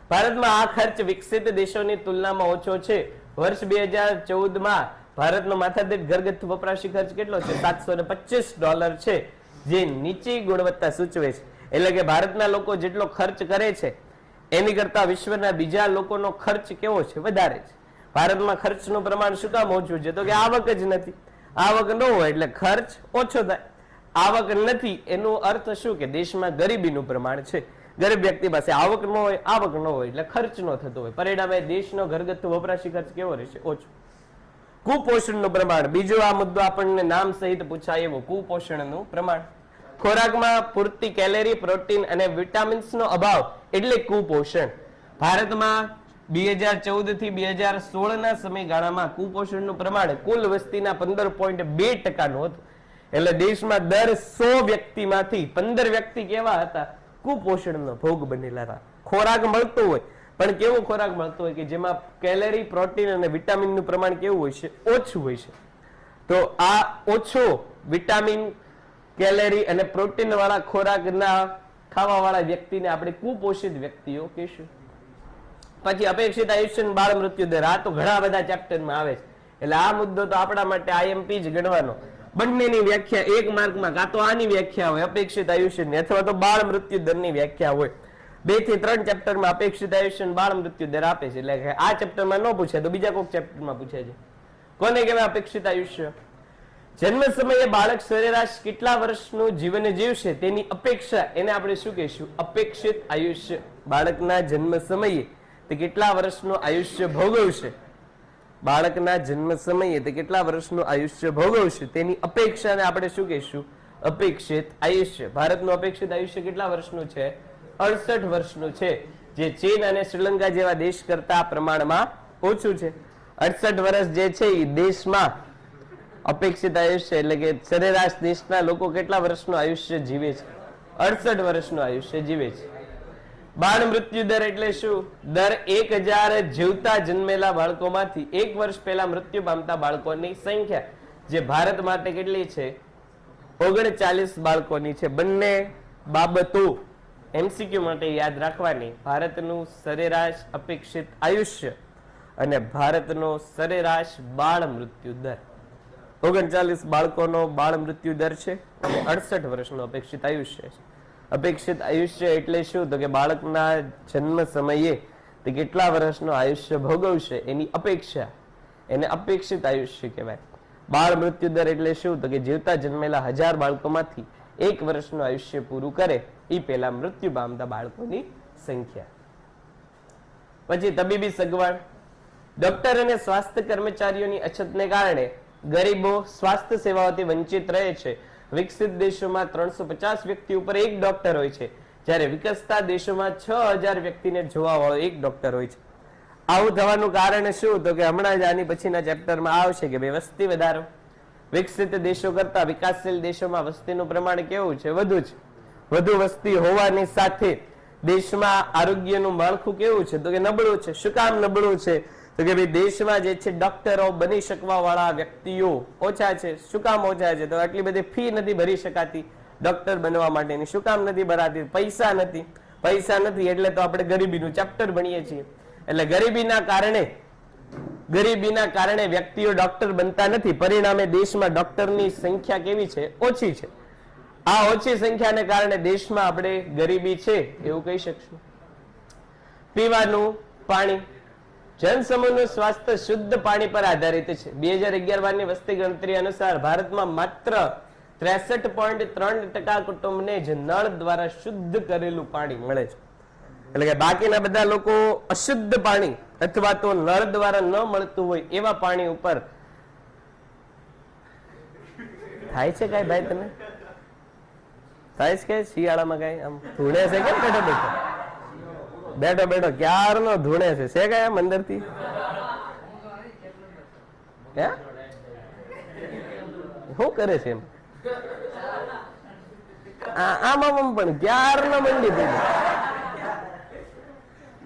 ભારતમાં આ ખર્ચ વિકસિત દેશોની તુલનામાં ઓછો છે. વર્ષ 2014માં ભારતનો માથાદીઠ ઘરગથ્થુ વપરાશી ખર્ચ કેટલો છે? $725 છે, જે નીચી ગુણવત્તા સૂચવે છે. એટલે કે ભારતના લોકો જેટલો ખર્ચ કરે છે એની કરતા વિશ્વના બીજા લોકોનો ખર્ચ કેવો છે? વધારે છે. ભારતમાં ખર્ચનું પ્રમાણ શું કામ ઓછું છે? તો કે આવક જ નથી. આવક ન હોય એટલે ખર્ચ ઓછો થાય. આવક નથી એનો અર્થ શું કે દેશમાં ગરીબીનું પ્રમાણ છે. ગરીબ વ્યક્તિ પાસે આવક ન હોય એટલે ખર્ચ ન થતો હોય. પરિણામે દેશનો ઘરગથ્થુ વપરાશી ખર્ચ કેવો રહેશે? ઓછો. કુપોષણનું પ્રમાણ બીજો આ મુદ્દો આપણને નામ સહિત પૂછાય એવો કુપોષણનું પ્રમાણ. ખોરાકમાં પૂરતી કેલેરી, પ્રોટીન અને વિટામિન્સનો અભાવ એટલે કુપોષણ. ભારતમાં 2014 થી 2016 ના સમયગાળામાં કુપોષણનું પ્રમાણ કુલ વસ્તીના 15.2% હતું. એટલે દેશમાં દર 100 વ્યક્તિમાંથી 15 વ્યક્તિ કેવા હતા? કુપોષણનો ભોગ બનેલા હતા. ખોરાક મળતો હોય પણ કેવો ખોરાક મળતો હોય કે જેમાં કેલરી, પ્રોટીન અને વિટામિનનું પ્રમાણ કેવું હોય છે? ઓછું હોય છે. તો આ ઓછો વિટામિન, કેલરી અને પ્રોટીન વાળા ખોરાકના ખાવા વાળા વ્યક્તિને આપણે કુપોષિત વ્યક્તિઓ કહીશું. પછી અપેક્ષિત આયુષ્ય, બાળ મૃત્યુ દર. આ તો ઘણા બધા ચેપ્ટરમાં આવે છે. એટલે આ મુદ્દો તો આપણા માટે આઈએમપી જ ગણવાનો. બંનેની વ્યાખ્યા 1 માર્કમાં કાં તો આની વ્યાખ્યા હોય અપેક્ષિત આયુષ્યની અથવા તો બાળ મૃત્યુ દરની વ્યાખ્યા હોય. 2 થી 3 ચેપ્ટરમાં અપેક્ષિત આયુષ્ય બાળ મૃત્યુ દર આપે છે. એટલે કે આ ચેપ્ટરમાં ન પૂછે તો બીજા કોઈક ચેપ્ટરમાં પૂછે છે. કોને કહેવાય અપેક્ષિત આયુષ્ય? જન્મ સમયે બાળક સરેરાશ કેટલા વર્ષનું જીવન જીવશે તેની અપેક્ષા એને આપણે શું કહીશું? અપેક્ષિત આયુષ્ય. બાળકના જન્મ સમયે તે કેટલા વર્ષનું આયુષ્ય ભોગવશે? બાળકના જન્મ સમયે તે કેટલા વર્ષનું આયુષ્ય ભોગવશે તેની અપેક્ષાને આપણે શું કહીશું? અપેક્ષિત આયુષ્ય. ભારતનું અપેક્ષિત આયુષ્ય કેટલા વર્ષનું છે? 68 વર્ષનું છે, જે ચીન અને શ્રીલંકા જેવા દેશ કરતા પ્રમાણમાં ઓછું છે. 68 વર્ષ જે છે એ દેશમાં અપેક્ષિત આયુષ્ય એટલે કે સરેરાશ દેશના લોકો કેટલા વર્ષનું આયુષ્ય જીવે છે? 68 વર્ષનું આયુષ્ય જીવે છે. બાળ મૃત્યુ દર એટલે શું? દર 1000 જીવતા જન્મેલા બાળકોમાંથી 1 વર્ષ પહેલા મૃત્યુ પામતા બાળકોની સંખ્યા, જે ભારત માટે કેટલી છે? 39 બાળકોની છે. બંને બાબતો એમસીક્યુ માટે યાદ રાખવાની. ભારતનું સરેરાશ અપેક્ષિત આયુષ્ય અને ભારતનો સરેરાશ બાળ મૃત્યુ દર. 39 બાળકોનો બાળ મૃત્યુ દર છે અને 68 વર્ષનું અપેક્ષિત આયુષ્ય છે. અપેક્ષિત આયુષ્ય એટલે શું? તો કે બાળકના જન્મ સમયે તે કેટલા વર્ષનું આયુષ્ય ભોગવશે એની અપેક્ષા, એને અપેક્ષિત આયુષ્ય કહેવાય. બાળ મૃત્યુ દર એટલે શું? તો કે જીવતા જન્મેલા 1000 બાળકોમાંથી 1 વર્ષનું આયુષ્ય પૂરું કરે એ પહેલા મૃત્યુ પામતા બાળકોની સંખ્યા. પછી તબીબી સગવડ. ડોક્ટર અને સ્વાસ્થ્ય કર્મચારીઓની અછતને કારણે ગરીબો સ્વાસ્થ્ય સેવાઓથી વંચિત રહે છે. વિકસિત દેશોમાં 350 વ્યક્તિ ઉપર 1 ડોક્ટર હોય છે, જ્યારે વિકસતા દેશોમાં 6000 વ્યક્તિને જોવા વાળો 1 ડોક્ટર હોય છે. આવું થવાનું કારણ શું? તો કે હમણાં જ આની પછીના ચેપ્ટરમાં આવશે કે ભાઈ વસ્તી વધારો. વિકસિત દેશો કરતા વિકાસશીલ દેશોમાં વસ્તીનું પ્રમાણ કેવું છે? વધુ છે. વધુ વસ્તી હોવાની સાથે દેશમાં આરોગ્યનું માળખું કેવું છે? તો કે નબળું છે. શું કામ નબળું છે? તો કે ભાઈ દેશમાં જે છે ડોક્ટરો બની શકવા વાળા વ્યક્તિઓ ઓછા છે. શું કામ ઓછા છે? તો આટલી બધી ફી નથી ભરી શકાતી ડોક્ટર બનવા માટેની. શું કામ નથી ભરાતી? પૈસા નથી. પૈસા નથી એટલે તો આપણે ગરીબીનું ચેપ્ટર ભણીએ છીએ. એટલે ગરીબીના કારણે વ્યક્તિઓ ડોક્ટર બનતા નથી. પરિણામે દેશમાં ડોક્ટરની સંખ્યા કેવી છે? ઓછી છે. આ ઓછી સંખ્યાને કારણે દેશમાં આપણે ગરીબી છે એવું કહી શકશું. પીવાનું પાણી. જનસમૂહનું સ્વાસ્થ્ય શુદ્ધ પાણી પર આધારિત છે. 2011 ની વસ્તી ગણતરી અનુસાર ભારતમાં માત્ર 63.3% કુટુંબને જ નળ દ્વારા શુદ્ધ કરેલું પાણી મળે છે. એટલે કે બાકીના બધા લોકો અશુદ્ધ પાણી અથવા તો નળ દ્વારા ન મળતું હોય એવા પાણી ઉપર થાય છે. કઈ ભાઈ તમે થાય છે કે શિયાળામાં કઈ આમ ધૂણે છે કે બેઠો બેઠો બેઠો ક્યારનો ધૂણે છે કઈ આમ અંદર થી શું કરે છે એમ આમ પણ ક્યારનો મંડી થઈ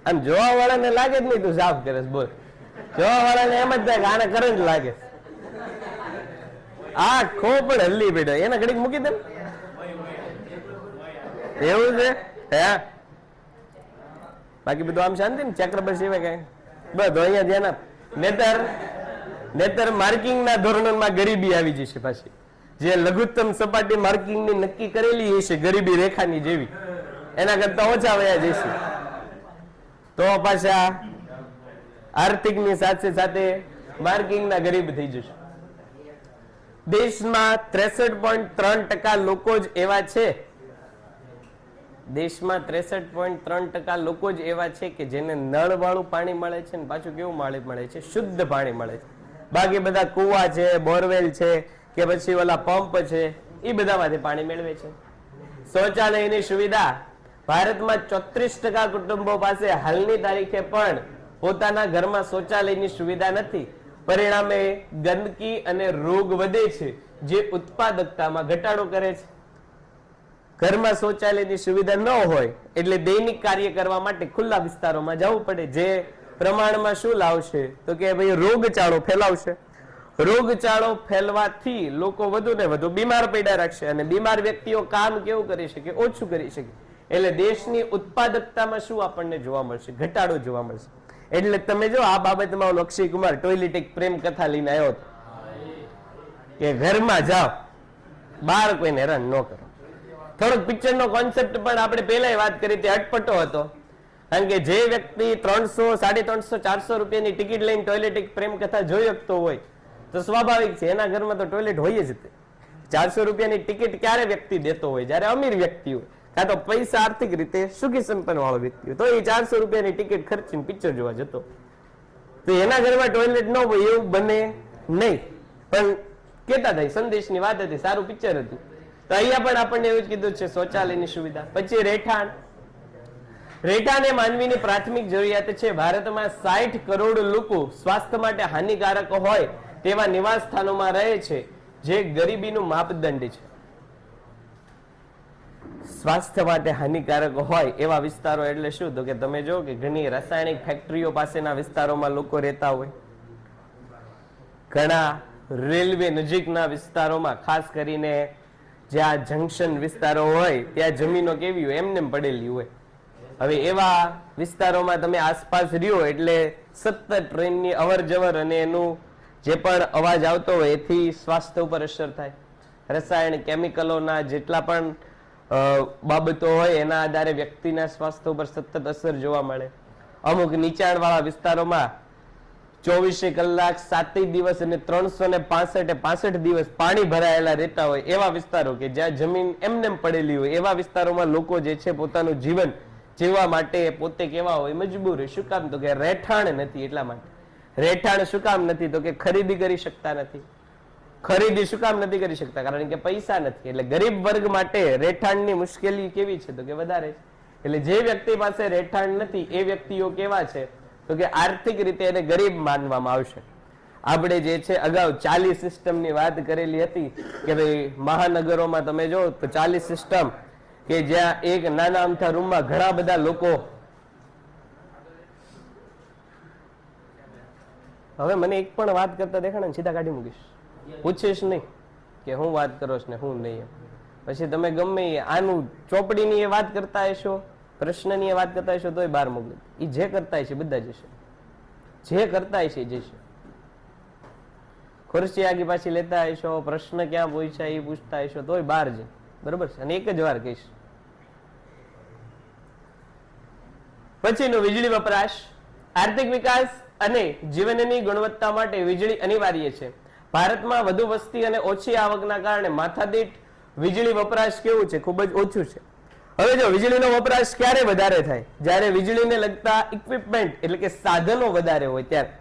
આમ જોવા વાળાને લાગે જ નહીં તું સાફ કરે. બોલ, જોવા વાળાને એમ જ થાય કે આને કરંટ લાગે. આ ખો પણ હલ્લી બેઠો એને ઘડીક મૂકી દે. એવું છે હે? બાકી બધું આમ શાંતિ ને ચક્ર પર સિવાય કઈ બધું અહીંયા ધ્યાન આપ. નેતર માર્કિંગ ના ધોરણોમાં ગરીબી આવી જશે. પાછી જે લઘુત્તમ સપાટી માર્કિંગ ની નક્કી કરેલી હશે ગરીબી રેખાની જેવી, એના કરતા ઓછા વયા જશે. તો પાછા આર્થિક ની સાથે સાથે માર્કિંગ ના ગરીબ થઈ જશે. દેશમાં 63.3% લોકો જ એવા છે. દેશમાં 63.3% લોકો જ એવા છે કે જેને નળ વાળું પાણી મળે છે ને પાછું કેવું મળે છે? શુદ્ધ પાણી મળે છે. બાકી બધા કુવા છે, બોરવેલ છે કે પછી ઓલા પંપ છે એ બધામાંથી પાણી મેળવે છે. શૌચાલયની સુવિધા. ભારતમાં 34% કુટુંબો પાસે હાલની તારીખે પણ પોતાના ઘરમાં શૌચાલયની સુવિધા નથી. પરિણામે ગંદકી અને રોગ વધે છે, જે ઉત્પાદકતામાં ઘટાડો કરે છે. ઘરમાં શૌચાલયની સુવિધા ન હોય એટલે દૈનિક કાર્ય કરવા માટે ખુલ્લા વિસ્તારોમાં જવું પડે, જે પ્રમાણમાં શું લાવશે? તો કે ભાઈ રોગચાળો ફેલાવશે. રોગચાળો ફેલવાથી લોકો વધુ ને વધુ બીમાર પડ્યા રાખશે અને બીમાર વ્યક્તિઓ કામ કેવું કરી શકે? ઓછું કરી શકે. એટલે દેશની ઉત્પાદકતામાં શું આપણને જોવા મળશે? ઘટાડો જોવા મળશે. એટલે તમે જો આ બાબતમાં અક્ષય કુમાર ટોયલેટ એક પ્રેમ કથા લઈને આવ્યો હતો કે ઘરમાં જાઓ, બહાર કોઈને હેરાન ન કરો. થોડોક પિક્ચર નો કોન્સેપ્ટ પણ આપણે પહેલા વાત કરી હતી, અટપટો હતો. કારણ કે જે વ્યક્તિ 300, 350, 400 રૂપિયાની ટિકિટ લઈને ટોયલેટ એક પ્રેમ કથા જોઈ શકતો હોય તો સ્વાભાવિક છે એના ઘરમાં તો ટોયલેટ હોય જ. 400 રૂપિયાની ટિકિટ ક્યારે વ્યક્તિ દેતો હોય? જયારે અમીર વ્યક્તિ હોય, કાં તો પૈસા આર્થિક રીતે સુખી સંપન્ન વાળો વ્યક્તિ હોય, તો એ 400 રૂપિયાની ટિકિટ ખર્ચીને પિક્ચર જોવા જતો. તો એના ઘરમાં ટોયલેટ ન હોય એવું બને નહીં. પણ કેતા થાય સંદેશની વાત હતી, સારું પિક્ચર હતું. તો અહીંયા પણ આપણને એવું જ કીધું છે શૌચાલયની સુવિધા. પછી રહેઠાણ. રહેઠાણ એ માનવીની પ્રાથમિક જરૂરિયાત છે. ભારતમાં 60 કરોડ લોકો સ્વાસ્થ્ય માટે હાનિકારક હોય તેવા નિવાસ સ્થાનોમાં રહે છે, જે ગરીબીનું માપદંડ છે. સ્વાસ્થ્ય માટે હાનિકારક હોય એવા વિસ્તારો એટલે શું? તો કે તમે જો કે ઘણી રાસાયણિક ફેક્ટરીઓ પાસેના વિસ્તારોમાં લોકો રહેતા હોય, ઘણા રેલવે નજીકના વિસ્તારોમાં, ખાસ કરીને જ્યાં જંકશન વિસ્તારો હોય ત્યાં જમીનો કેવી હોય? એમને પડેલી હોય. હવે એવા વિસ્તારોમાં તમે આસપાસ રહ્યો એટલે સતત ટ્રેનની અવર જવર અને એનું જે પણ અવાજ આવતો હોય એથી સ્વાસ્થ્ય ઉપર અસર થાય. રસાયણ કેમિકલોના જેટલા પણ બાબતો હોય એના આધારે વ્યક્તિના સ્વાસ્થ્ય ઉપર સતત અસર જોવા મળે. અમુક નીચાણવાળા વિસ્તારોમાં 24 કલાક 7 દિવસ અને 365 દિવસ પાણી ભરાયેલા રહેતા હોય એવા વિસ્તારો કે જ્યાં જમીન એમનેમ પડેલી હોય એવા વિસ્તારોમાં લોકો જે છે પોતાનું જીવન જીવવા માટે પોતે કેવા હોય મજબૂર હોય. શું કામ? તો કે રહેઠાણ નથી એટલા માટે. રહેઠાણ શું કામ નથી? તો કે ખરીદી કરી શકતા નથી. ખરીદી શું કામ નથી કરી શકતા? કારણ કે પૈસા નથી. એટલે ગરીબ વર્ગ માટે રહેઠાણની મુશ્કેલી કેવી છે? તો કે વધારે છે. એટલે જે વ્યક્તિ પાસે રહેઠાણ નથી એ વ્યક્તિઓ કેવા છે? તો કે આર્થિક રીતે એને ગરીબ માનવામાં આવશે. આપણે જે છે અગાઉ 40 સિસ્ટમની વાત કરેલી હતી કે ભાઈ મહાનગરોમાં તમે જો તો 40 સિસ્ટમ કે જ્યાં એક નાના અમથા રૂમમાં ઘણા બધા લોકો. હવે મને એક પણ વાત કરતા દેખાડે ને સીધા કાઢી મૂકીશ. પૂછીશ નહીં કે હું વાત કરો ને હું નહીં. પછી તમે ગમે આનું ચોપડીની એ વાત કરતા હશો, પ્રશ્નની એ વાત કરતા હશો તોય બહાર મોકલી. એ જે કરતા હશે બધા જશે, જે કરતા હશે જશે. ખુરશી આગી પાછી લેતા હશો, પ્રશ્ન ક્યાં પૂછ્યા એ પૂછતા હશો તોય બહાર જાય. બરોબર છે? અને એક જ વાર કહીશ. પછીનો વીજળી વપરાશ. આર્થિક વિકાસ અને જીવનની ગુણવત્તા માટે વીજળી અનિવાર્ય છે. ભારતમાં વધુ વસ્તી અને ઓછી આવકના કારણે માથાદીઠ વીજળી વપરાશ કેવું છે? ખૂબ જ ઓછું છે. હવે જો વીજળીનો વપરાશ ક્યારે વધારે થાય? જ્યારે વીજળીને લગતા ઇક્વિપમેન્ટ એટલે કે સાધનો વધારે હોય ત્યારે.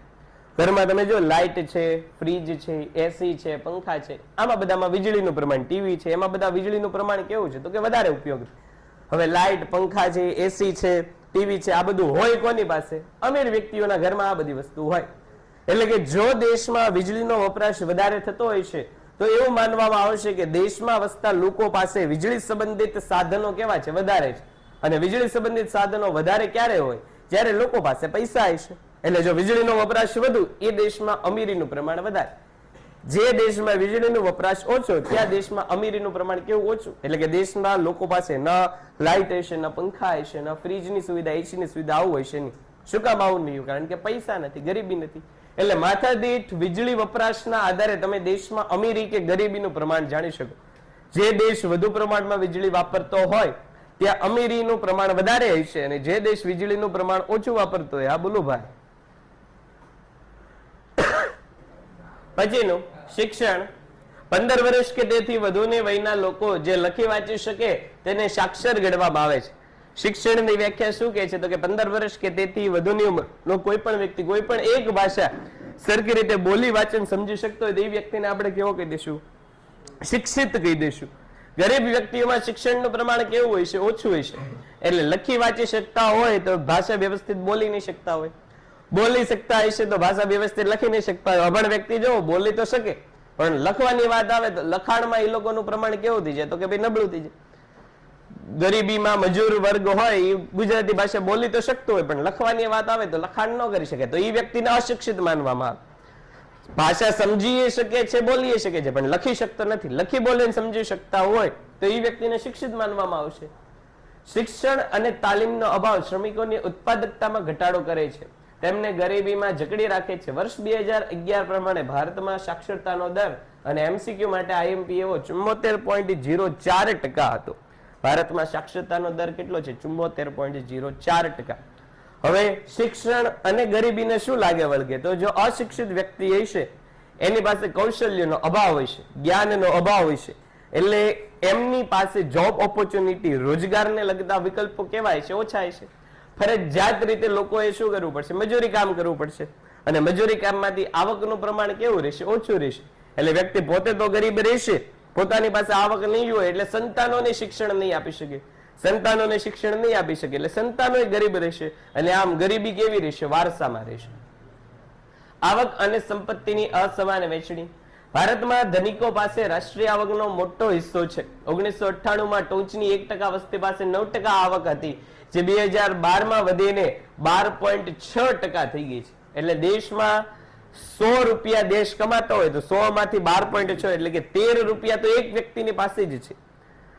ઘરમાં તમે જો લાઇટ છે, ફ્રીજ છે, એસી છે, પંખા છે, આમાં બધામાં વીજળીનું પ્રમાણ, ટીવી છે, એમાં બધા વીજળીનું પ્રમાણ કેવું છે? તો કે વધારે ઉપયોગ. હવે લાઇટ, પંખા છે, એસી છે, ટીવી છે, આ બધું હોય કોની પાસે? અમીર વ્યક્તિઓના ઘરમાં આ બધી વસ્તુ હોય. એટલે કે જો દેશમાં વીજળીનો વપરાશ વધારે થતો હોય છે તો એવું માનવામાં આવશે કે દેશમાં વસતા લોકો પાસે વીજળી સંબંધિત સાધનો કેવા છે? વધારે છે. અને વીજળી સંબંધિત સાધનો વધારે ક્યારે હોય? જ્યારે લોકો પાસે પૈસા હશે. એટલે જો વીજળીનો વપરાશ વધુ એ દેશમાં અમીરીનું પ્રમાણ વધારે. જે દેશમાં વીજળીનો વપરાશ ઓછો ત્યાં દેશમાં અમીરીનું પ્રમાણ કેવું? ઓછું. એટલે કે દેશના લોકો પાસે ન લાઇટ હશે, ન પંખા હશે, ન ફ્રીજની સુવિધા, એસીની સુવિધા આવું હશે નહીં. શું કામ આવું નહીં? કારણ કે પૈસા નથી, ગરીબી નથી. એટલે માથાદીઠ વીજળી વપરાશના આધારે તમે દેશમાં અમીરી કે ગરીબીનું પ્રમાણ જાણી શકો. જે દેશ વધુ પ્રમાણમાં વીજળી વાપરતો હોય ત્યાં અમીરીનું પ્રમાણ વધારે હશે અને જે દેશ વીજળીનું પ્રમાણ ઓછું વાપરતો હોય. હા બોલો ભાઈ. પછીનું શિક્ષણ. 15 વર્ષ કે તેથી વધુની વયના લોકો જે લખી વાંચી શકે તેને સાક્ષર ગણવામાં આવે છે. શિક્ષણની વ્યાખ્યા શું કહે છે? તો કે 15 વર્ષ કે તેથી વધુની ઉંમરનો કોઈ પણ વ્યક્તિ કોઈ પણ એક ભાષા સરખી રીતે બોલી વાંચન સમજી શકતો હોય તો એ વ્યક્તિને આપણે કેવો કહી દઈશું? શિક્ષિત કહી દઈશું. ગરીબ વ્યક્તિઓમાં શિક્ષણનું પ્રમાણ કેવું હોય છે? ઓછું હોય છે. એટલે લખી વાંચી શકતા હોય તો ભાષા વ્યવસ્થિત બોલી નહીં શકતા હોય. બોલી શકતા હશે તો ભાષા વ્યવસ્થિત લખી નહીં શકતા હોય. અભણ વ્યક્તિ જો બોલી તો શકે પણ લખવાની વાત આવે તો લખાણમાં એ લોકોનું પ્રમાણ કેવું થઈ જાય? તો કે ભાઈ નબળું થઈ જાય. ગરીબીમાં મજૂર વર્ગ હોય એ ગુજરાતી ભાષા બોલી તો શકતો હોય પણ લખવાની વાત આવે તો લખાણ ન કરી શકે તો એ વ્યક્તિને અશિક્ષિત માનવામાં આવે. ભાષા સમજી શકે છે, બોલી શકે છે પણ લખી શકતો નથી. લખી બોલીને સમજી શકતા હોય તો એ વ્યક્તિને શિક્ષિત માનવામાં આવશે. શિક્ષણ અને તાલીમનો અભાવ શ્રમિકોની ઉત્પાદકતામાં ઘટાડો કરે છે, તેમને ગરીબીમાં જકડી રાખે છે. વર્ષ 2011 પ્રમાણે ભારતમાં સાક્ષરતાનો દર અને એમસીક્યુ માટે આઈએમપી એવો 74.04% હતો. ભારતમાં સાક્ષરતાનો દર કેટલો છે? 74.04%. હવે શિક્ષણ અને ગરીબીને શું લાગે વળગે? તો જો અશિક્ષિત વ્યક્તિ હશે એની પાસે કૌશલ્યનો અભાવ હશે, જ્ઞાનનો અભાવ હશે, એટલે એમની પાસે જોબ ઓપોર્ચ્યુનિટી, રોજગારને લગતા વિકલ્પો કેવા હશે? ઓછા હશે. ફરજિયાત રીતે લોકોએ શું કરવું પડશે? મજૂરી કામ કરવું પડશે અને મજૂરી કામમાંથી આવકનું પ્રમાણ કેવું રહેશે? ઓછું રહેશે. એટલે વ્યક્તિ પોતે તો ગરીબ રહેશે, પોતાની પાસે આવક નહીં હોય એટલે સંતાનોને શિક્ષણ નહીં આપી શકે. સંતાનોને શિક્ષણ નહીં આપી શકે એટલે સંતાનો ગરીબ રહેશે અને આમ ગરીબી કેવી રહેશે? વારસામાં રહેશે. આવક અને સંપત્તિની અસમાન વહેંચણી. ભારતમાં ધનિકો પાસે રાષ્ટ્રીય આવકનો મોટો હિસ્સો છે. 1998માં ટોચની 1% વસ્તી પાસે 9% આવક હતી જે 2012માં વધીને 12.6% થઈ ગઈ છે. એટલે દેશમાં 100 રૂપિયા દેશ કમાતો હોય તો 100 માંથી 12.6 એટલે કે 13 રૂપિયા તો એક વ્યક્તિની પાસે જ છે.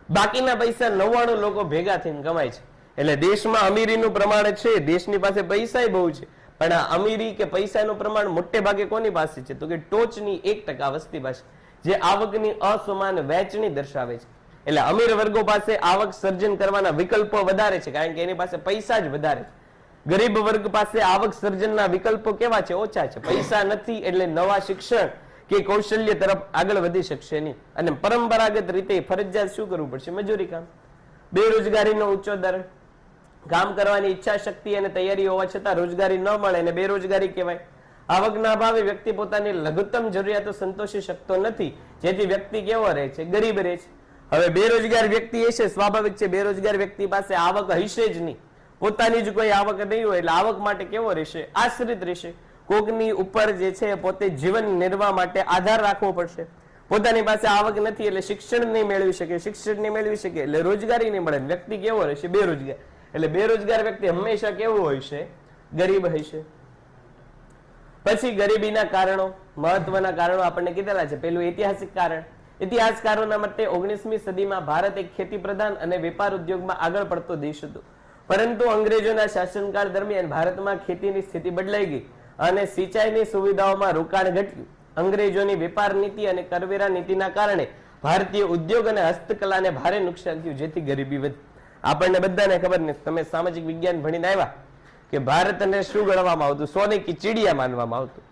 બાકીના પૈસા 99 લોકો ભેગા થઈને કમાય છે. એટલે દેશમાં અમીરીનું પ્રમાણ છે, દેશની પાસે પૈસા બહુ છે પણ આ અમીરી કે પૈસાનું પ્રમાણ મોટે ભાગે કોની પાસે છે? તો કે ટોચની 1% વસ્તી પાસે, જે આવકની અસમાન વહેંચણી દર્શાવે છે. એટલે અમીર વર્ગો પાસે આવક સર્જન કરવાના વિકલ્પો વધારે છે કારણ કે એની પાસે પૈસા જ વધારે છે. ગરીબ વર્ગ પાસે આવક સર્જનના વિકલ્પો કેવા છે? ઓછા છે. પૈસા નથી એટલે નવા શિક્ષણ કે કૌશલ્ય તરફ આગળ વધી શકશે નહીં. અને પરંપરાગત રીતે ફરજિયાત શું કરવું પડશે? મજૂરી કામ. બેરોજગારીનો ઊંચો દર. કામ કરવાની ઈચ્છા શક્તિ અને તૈયારી હોવા છતાં રોજગારી ન મળે અને બેરોજગારી કહેવાય. આવકના અભાવે વ્યક્તિ પોતાની લઘુત્તમ જરૂરિયાતો સંતોષી શકતો નથી, જેથી વ્યક્તિ કેવો રહે છે? ગરીબ રહે છે. હવે બેરોજગાર વ્યક્તિ હશે, સ્વાભાવિક છે બેરોજગાર વ્યક્તિ પાસે આવક હશે જ નહીં, પોતાની જ કોઈ આવક નહીં હોય, એટલે આવક માટે કેવો રહેશે? આશ્રિત રહેશે. કોકની ઉપર જે છે પોતે જીવન નિર્વાહ માટે આધાર રાખવો પડશે. પોતાની પાસે આવક નથી એટલે શિક્ષણ નહીં મેળવી શકે, શિક્ષણ નહીં મેળવી શકે એટલે રોજગારી નહીં મળે, વ્યક્તિ કેવો રહેશે? બેરોજગાર. એટલે બેરોજગાર વ્યક્તિ હંમેશા કેવું હોય છે? ગરીબ હશે. પછી ગરીબીના કારણો, મહત્વના કારણો આપણને કીધેલા છે. પેલું ઐતિહાસિક કારણ. ઇતિહાસકારોના મતે 19મી સદીમાં ભારત એક ખેતી પ્રધાન અને વેપાર ઉદ્યોગમાં આગળ પડતો દેશ હતો. પરંતુ અંગ્રેજોના શાસનકાળ દરમિયાન ભારતમાં ખેતીની સ્થિતિ બદલાઈ ગઈ અને સિંચાઈની સુવિધાઓમાં રોકાણ ઘટ્યું. અંગ્રેજોની વેપાર નીતિ અને કરવેરા નીતિના કારણે ભારતીય ઉદ્યોગ અને હસ્તકલાને ભારે નુકસાન થયું, જેથી ગરીબી વધી. આપણને બધાને ખબર ને, તમે સામાજિક વિજ્ઞાન ભણીને આવ્યા કે ભારતને શું ગણવામાં આવતું? સોને કી ચીડિયા માનવામાં આવતું.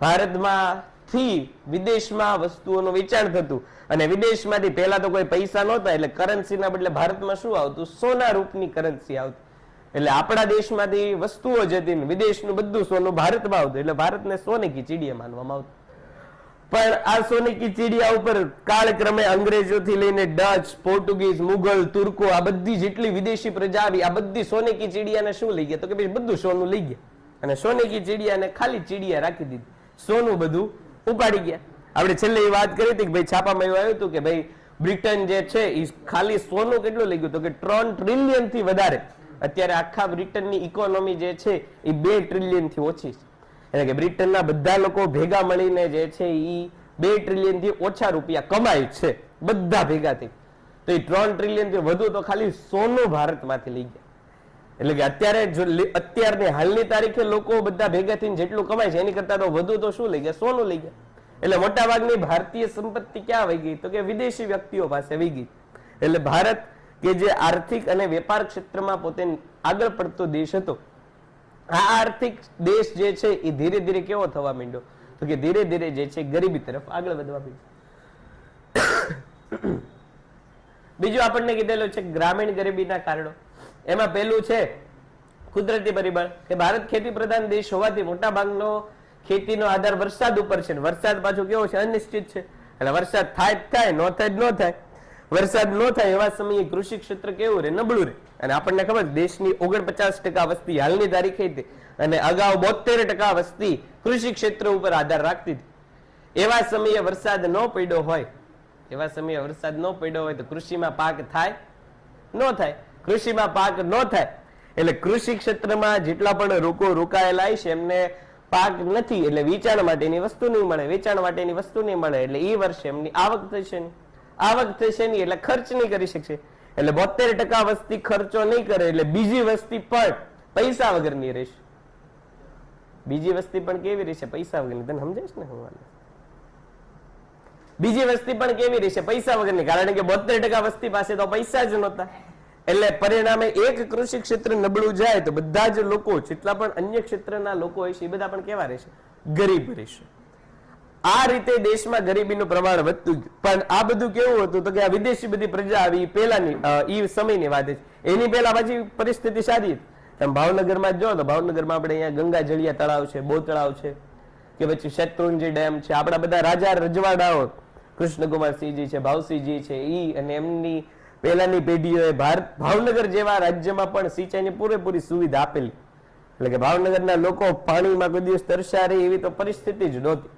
ભારતમાંથી વિદેશમાં વસ્તુઓનું વેચાણ થતું અને વિદેશમાંથી પહેલા તો કોઈ પૈસા નહોતા, એટલે કરન્સીના બદલે ભારતમાં શું આવતું? સોના રૂપની કરન્સી આવતી. એટલે આપણા દેશમાંથી વસ્તુઓ જતી, વિદેશનું બધું સોનું ભારતમાં આવતું, એટલે ભારતને સોને કી ચીડિયા માનવામાં આવતું. પણ આ સોને કી ચીડિયા ઉપર કાળક્રમે અંગ્રેજોથી લઈને ડચ, પોર્ટુગીઝ, મુગલ, તુર્કો, આ બધી જેટલી વિદેશી પ્રજા આવી, આ બધી સોને કી ચીડિયાને શું લઈ ગયા? તો કે ભાઈ બધું સોનું લઈ ગયા અને સોને કી ચીડિયાને ખાલી ચીડિયા રાખી દીધી, સોનું બધું ઉપાડી ગયા. આપણે છેલ્લે એ વાત કરી હતી કે ભાઈ છાપામાં એવું આવ્યું હતું કે ભાઈ બ્રિટન જે છે એ ખાલી સોનું કેટલું લઈ ગયું? તો કે 3 ટ્રિલિયન થી વધારે. અત્યારે આખા બ્રિટનની ઇકોનોમી જે છે એ 2 ટ્રિલિયન થી ઓછી છે. એટલે કે બ્રિટનના બધા લોકો ભેગા મળીને જે છે એ 2 ટ્રિલિયન થી ઓછા રૂપિયા કમાય છે, બધા ભેગા થઈ. તો એ 3 ટ્રિલિયન થી વધુ તો ખાલી સોનું ભારતમાંથી લઈ ગયા. એટલે કે અત્યારની હાલની તારીખે લોકો બધા ભેગા થઈને જેટલું કમાય છે એની કરતા તો વધુ તો શું લઈ ગયા? સોનું લઈ ગયા. એટલે મોટા ભાગની ભારતીય સંપત્તિ ક્યાં વહી ગઈ? તો કે વિદેશી વ્યક્તિઓ પાસે વહી ગઈ. એટલે ભારત કે જે આર્થિક અને વેપાર ક્ષેત્રમાં પોતે આગળ પડતો દેશ હતો, આ આર્થિક દેશ જે છે એ ધીરે ધીરે કેવો થવા માંડ્યો? તો કે ધીરે ધીરે જે છે ગરીબી તરફ આગળ વધવા માંડ્યો. બીજું આપણને કીધેલું છે ગ્રામીણ ગરીબીના કારણો. એમાં પહેલું છે કુદરતી પરિબળ, કે ભારત ખેતી પ્રધાન દેશ હોવાથી મોટા ભાગનો ખેતીનો આધાર વરસાદ ઉપર છે. વરસાદ પાછો કેવો છે? અનિશ્ચિત છે. એટલે વરસાદ થાય જ થાય, ન થાય જ ન થાય. વરસાદ ન થાય એવા સમયે કૃષિ ક્ષેત્ર કેવું રહે? નબળું રહે. અને આપણને ખબર દેશની 49% વસ્તી હાલની તારીખે હતી અને અગાઉ 72% વસ્તી કૃષિ ક્ષેત્ર ઉપર આધાર રાખતી હતી. એવા સમયે વરસાદ ન પડ્યો હોય, તો કૃષિમાં પાક થાય? ન થાય. કૃષિમાં પાક ન થાય એટલે કૃષિ ક્ષેત્રમાં જેટલા પણ લોકો રોકાયેલા છે એમને પાક નથી, એટલે વેચાણ માટેની વસ્તુ નહીં મળે. વેચાણ માટેની વસ્તુ નહીં મળે એટલે એ વર્ષે એમની આવક થશે નહીં. આવક થશે નહીં એટલે ખર્ચ નહીં કરી શકશે. એટલે 72% વસ્તી ખર્ચો નહીં કરે એટલે બીજી વસ્તી પણ પૈસા વગરની રહેશે. બીજી વસ્તી પણ કેવી રહેશે? પૈસા વગરની. તને સમજાય ને? હું બીજી વસ્તી પણ કેવી રહેશે? પૈસા વગરની. કારણ કે 72% વસ્તી પાસે તો પૈસા જ નહોતા. એટલે પરિણામે એક કૃષિ ક્ષેત્ર નબળું જાય તો બધા જ લોકો, જેટલા પણ અન્ય ક્ષેત્રના લોકો હોય છે એ બધા પણ કેવા રહેશે? ગરીબ રહેશે. આ રીતે દેશમાં ગરીબીનું પ્રમાણ વધતું ગયું. પણ આ બધું કેવું હતું? તો કે આ વિદેશી બધી પ્રજા આવી પહેલાની એ સમયની વાત છે. એની પહેલા પછી પરિસ્થિતિ સારી હતી. તમે ભાવનગરમાં જો તો ભાવનગરમાં આપણે અહીંયા ગંગા જળિયા તળાવ છે, બહુ તળાવ છે, કે પછી શેત્રુંજી ડેમ છે. આપણા બધા રાજા રજવાડાઓ, કૃષ્ણકુમારસિંહજી છે, ભાવસિંહજી છે, ઈ અને એમની પહેલાની પેઢીઓએ ભાવનગર જેવા રાજ્યમાં પણ સિંચાઈની પૂરેપૂરી સુવિધા આપેલી. એટલે કે ભાવનગરના લોકો પાણીમાં કોઈ દિવસ તરસ્યા રહે એવી તો પરિસ્થિતિ જ નહોતી.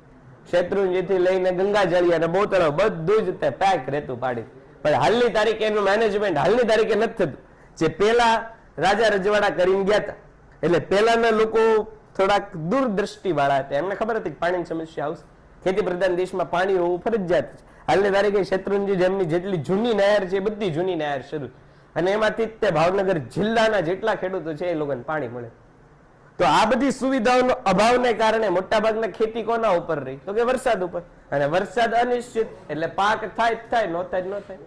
શેત્રુંજીથી લઈને ગંગા જળિયા અને બહુ તળાવ બધું જ પેક રહેતું પાડી. પણ હાલની તારીખે એનું મેનેજમેન્ટ હાલની તારીખે નથી થતું. જે પહેલા રાજા રજવાડા કરીને ગયા હતા, એટલે પહેલાના લોકો થોડાક દૂરદ્રષ્ટિ વાળા હતા. એમને ખબર હતી કે પાણીની સમસ્યા આવશે, ખેતી પ્રધાન દેશમાં પાણી હોવું ફરજિયાત છે. હાલની તારીખે શેત્રુંજી જેમની જેટલી જૂની નહેર છે એ બધી જૂની નહેર શરૂ, અને એમાંથી તે ભાવનગર જિલ્લાના જેટલા ખેડૂતો છે એ લોકોને પાણી મળે. તો આ બધી સુવિધાઓનો અભાવને કારણે મોટાભાગના ખેતી કોના ઉપર રહી? તો કે વરસાદ ઉપર. અને વરસાદ અનિશ્ચિત એટલે પાક થાય જ થાય, ન થાય જ ન થાય.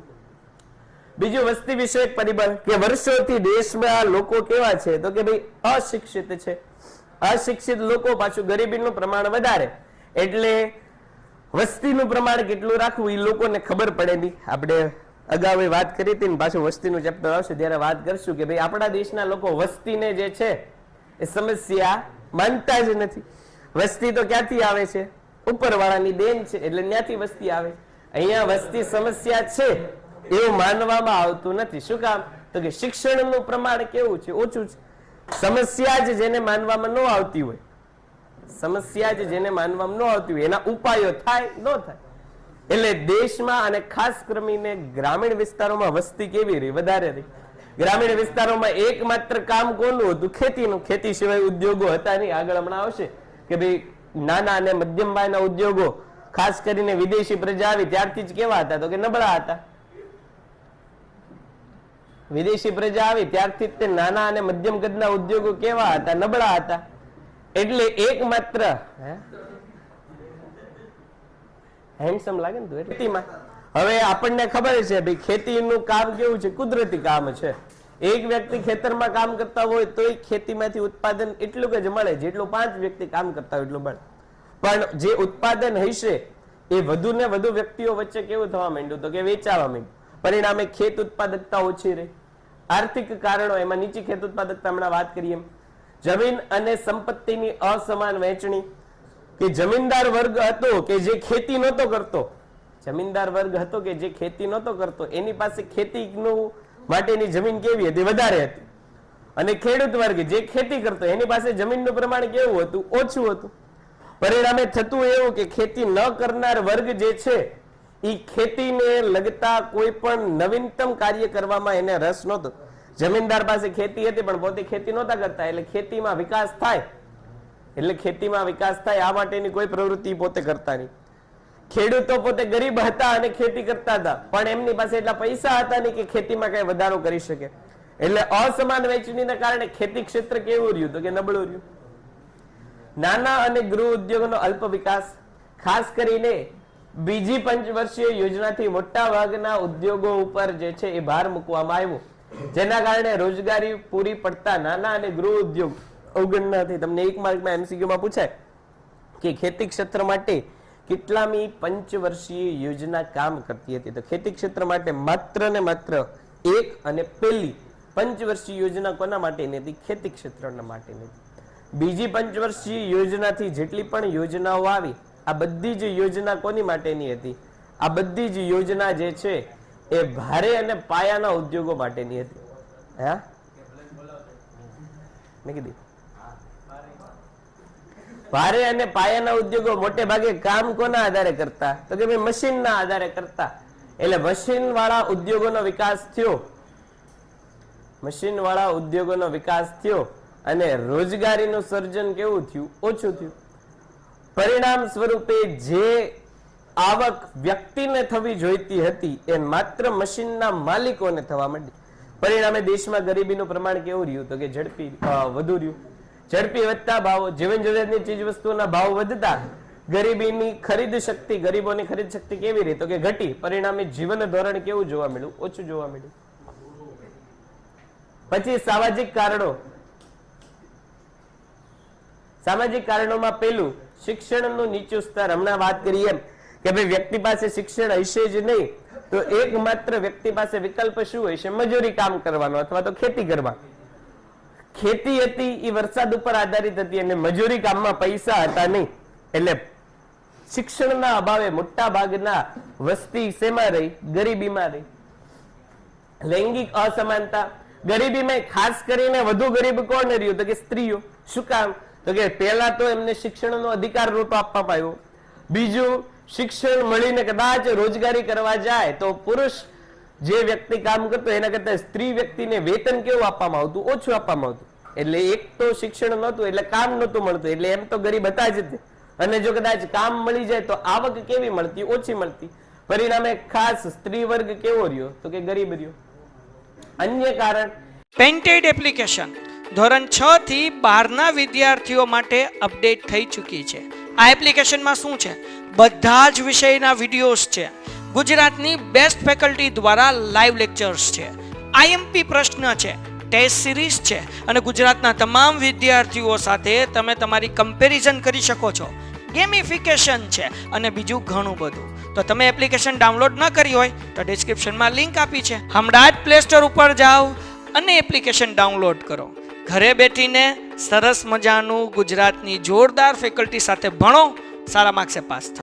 બીજું વસ્તી વિષયક પરિબળ કે વર્ષોથી દેશમાં લોકો કેવા છે તો કે ભાઈ અશિક્ષિત છે. અશિક્ષિત લોકો પાછું ગરીબીનું પ્રમાણ વધારે એટલે વસ્તીનું પ્રમાણ કેટલું રાખવું એ લોકોને ખબર પડે નહીં. આપણે અગાઉ વાત કરી હતી ને પાછું વસ્તીનું ચેપ્ટર આવશે ત્યારે વાત કરશું કે ભાઈ આપણા દેશના લોકો વસ્તીને જે છે એ સમસ્યા માનતા જ નથી. વસ્તી તો ક્યાંથી આવે છે? ઉપરવાળાની દેન છે એટલે ત્યાંથી વસ્તી આવે. અહીંયા વસ્તી સમસ્યા છે એવું માનવામાં આવતું નથી. શું કામ? તો કે શિક્ષણનું પ્રમાણ કેવું છે? ઓછું છે. સમસ્યા જ જેને માનવામાં ન આવતી હોય, સમસ્યા જ જેને માનવામાં ન આવતી હોય એના ઉપાયો થાય ન થાય. એટલે દેશમાં અને ખાસ કરીને ગ્રામીણ વિસ્તારોમાં વસ્તી કેવી રહી? વધારે રહી. ગ્રામીણ વિસ્તારોમાં એકમાત્ર કામ કોનું હતું? ખેતીનું. ખેતી સિવાય ઉદ્યોગો હતા નહીં. આગળ હમણાં આવશે કે ભાઈ નાના અને મધ્યમ પાયાના ઉદ્યોગો ખાસ કરીને વિદેશી પ્રજા આવી ત્યારથી જ કેવા હતા? તો કે નબળા હતા. વિદેશી પ્રજા આવી ત્યારથી તે નાના અને મધ્યમ કદના ઉદ્યોગો કેવા હતા? નબળા હતા. એટલે એકમાત્ર હેન્ડસમ લાગે ને તું ખેતીમાં. હવે આપણને ખબર છે ભાઈ ખેતીનું કામ કેવું છે? કુદરતી કામ છે. એક વ્યક્તિ ખેતરમાં કામ કરતા હોય તો ખેતીમાંથી ઉત્પાદન એટલું જ મળે જેટલું 5 વ્યક્તિ કામ કરતા હોય એટલું મળે. પણ જે ઉત્પાદન હશે એ વધુ ને વધુ વ્યક્તિઓ વચ્ચે કેવું થવા માંડ્યું? તો કે વેચાવા માંડ્યું. પરિણામે ખેત ઉત્પાદકતા ઓછી રહી. આર્થિક કારણો એમાં નીચી ખેત ઉત્પાદકતા હમણાં વાત કરીએ. જમીન અને સંપત્તિની અસમાન વહેંચણી કે જમીનદાર વર્ગ હતો કે જે ખેતી નહોતો કરતો, જમીનદાર વર્ગ હતો કે જે ખેતી નહોતો કરતો એની પાસે ખેતીનું માટેની જમીન કેવી હતી? વધારે હતી. અને ખેડૂત વર્ગ જે ખેતી કરતો એની પાસે જમીનનું પ્રમાણ કેવું હતું? ઓછું હતું. પરિણામે થતું એવું કે ખેતી ન કરનાર વર્ગ જે છે એ ખેતીને લગતા કોઈ પણ નવીનતમ કાર્ય કરવામાં એને રસ નહોતો. જમીનદાર પાસે ખેતી હતી પણ પોતે ખેતી નહોતા કરતા એટલે ખેતીમાં વિકાસ થાય. એટલે ખેતીમાં વિકાસ થાય આ માટેની કોઈ પ્રવૃત્તિ પોતે કરતા નહીં. ખેડૂતો પોતે ગરીબ હતા અને ખેતી કરતા હતા પણ એમની પાસે એટલા પૈસા હતા નહીં કે ખેતીમાં કઈ વધારો કરી શકે. એટલે અસમાન વહેંચણીના કારણે ખેતી ક્ષેત્ર કેવું રહ્યું? તો કે નબળું રહ્યું. નાના અને ગૃહ ઉદ્યોગોનો અલ્પ વિકાસ, ખાસ કરીને બીજી પંચવર્ષીય યોજનાથી મોટા ભાગના ઉદ્યોગો ઉપર જે છે એ ભાર મૂકવામાં આવ્યો, જેના કારણે રોજગારી પૂરી પડતા નાના અને ગૃહ ઉદ્યોગ અવગણનાથી. તમને એક માર્કમાં એમસીક્યુમાં પૂછાય કે ખેતી ક્ષેત્ર માટે કેટલામી પંચવર્ષીય યોજના કામ કરતી હતી? તો ખેતી ક્ષેત્ર માટે માત્ર ને માત્ર એક અને પહેલી પંચવર્ષીય યોજના કોના માટેની હતી? ખેતી ક્ષેત્રના માટેની હતી. બીજી પંચવર્ષીય યોજનાથી જેટલી પણ યોજનાઓ આવી આ બધી જ યોજના કોની માટેની હતી? આ બધી જ યોજના જે છે એ ભારે અને પાયાના ઉદ્યોગો માટેની હતી. હા મેં કીધું ભારે અને પાયાના ઉદ્યોગો મોટે ભાગે કામ કોના આધારે કરતા? તો કે ભાઈ મશીનના આધારે કરતા. એટલે મશીન વાળા ઉદ્યોગોનો વિકાસ થયો. મશીન વાળા ઉદ્યોગોનો વિકાસ થયો અને રોજગારીનું સર્જન કેવું થયું? ઓછું થયું. પરિણામ સ્વરૂપે જે આવક વ્યક્તિને થવી જોઈતી હતી એ માત્ર મશીનના માલિકોને થવા માંડી. પરિણામે દેશમાં ગરીબીનું પ્રમાણ કેવું રહ્યું? તો કે ઝડપી વધુ રહ્યું. ઝડપી વધતા ભાવો, જીવન જરૂરિયાતની ચીજ વસ્તુઓના ભાવ વધતા ગરીબીની ખરીદ શક્તિ, ગરીબોની ખરીદ શક્તિ કેવી રહી? તો કે ઘટી. પરિણામે જીવન ધોરણ કેવું જોવા મળ્યું? ઓછું જોવા મળ્યું. પછી સામાજિક કારણો. સામાજિક કારણોમાં પેલું શિક્ષણનું નીચું સ્તર. હમણાં વાત કરી એમ કે ભાઈ વ્યક્તિ પાસે શિક્ષણ હશે જ નહીં તો એકમાત્ર વ્યક્તિ પાસે વિકલ્પ શું હશે? મજૂરી કામ કરવાનો અથવા તો ખેતી કરવા. ખેતી હતી એ વરસાદ ઉપર આધારિત હતી અને મજૂરી કામમાં પૈસા હતા નહીં. એટલે શિક્ષણના અભાવે મોટા ભાગના વસ્તી શેમાં રહી? ગરીબીમાં રહી. લૈંગિક અસમાનતા. ગરીબીમાં ખાસ કરીને વધુ ગરીબ કોણ રહ્યું? તો કે સ્ત્રીઓ. શું કામ? તો કે પહેલા તો એમને શિક્ષણનો અધિકાર નહોતો આપવામાં આવ્યો. બીજું, શિક્ષણ મળીને કદાચ રોજગારી કરવા જાય તો પુરુષ જે વ્યક્તિ કામ કરતો એના કરતા સ્ત્રી વ્યક્તિને વેતન કેવું આપવામાં આવતું? ઓછું આપવામાં આવતું. એટલે એક તો શિક્ષણ નહોતું એટલે કામ નહોતું મળતું એટલે એમ તો ગરીબ હતા જ. અને જો કદાચ કામ મળી જાય તો આવક કેવી મળતી? ઓછી મળતી. પરિણામે ખાસ સ્ત્રી વર્ગ કેવો રહ્યો? તો કે ગરીબ રહ્યો. અન્ય કારણ પેન્ટેડ એપ્લિકેશન ધોરણ 6 થી 12ના વિદ્યાર્થીઓ માટે અપડેટ થઈ ચૂકી છે. આ એપ્લિકેશનમાં શું છે? બધા જ વિષયના વિડીયોઝ છે. ગુજરાતની બેસ્ટ ફેકલ્ટી દ્વારા લાઈવ લેક્ચર્સ છે, આઈએમપી પ્રશ્ન છે, ટેસ્ટ સિરીઝ છે અને ગુજરાતના તમામ વિદ્યાર્થીઓ સાથે તમે તમારી કમ્પેરિઝન કરી શકો છો. ગેમિફિકેશન છે અને બીજું ઘણું બધું. તો તમે એપ્લિકેશન ડાઉનલોડ ન કરી હોય તો ડિસ્ક્રિપ્શનમાં લિંક આપી છે, હમણાં જ પ્લે સ્ટોર ઉપર જાઓ અને એપ્લિકેશન ડાઉનલોડ કરો. ઘરે બેઠીને સરસ મજાનું ગુજરાતની જોરદાર ફેકલ્ટી સાથે ભણો, સારા માર્ક્સે પાસ થાઓ.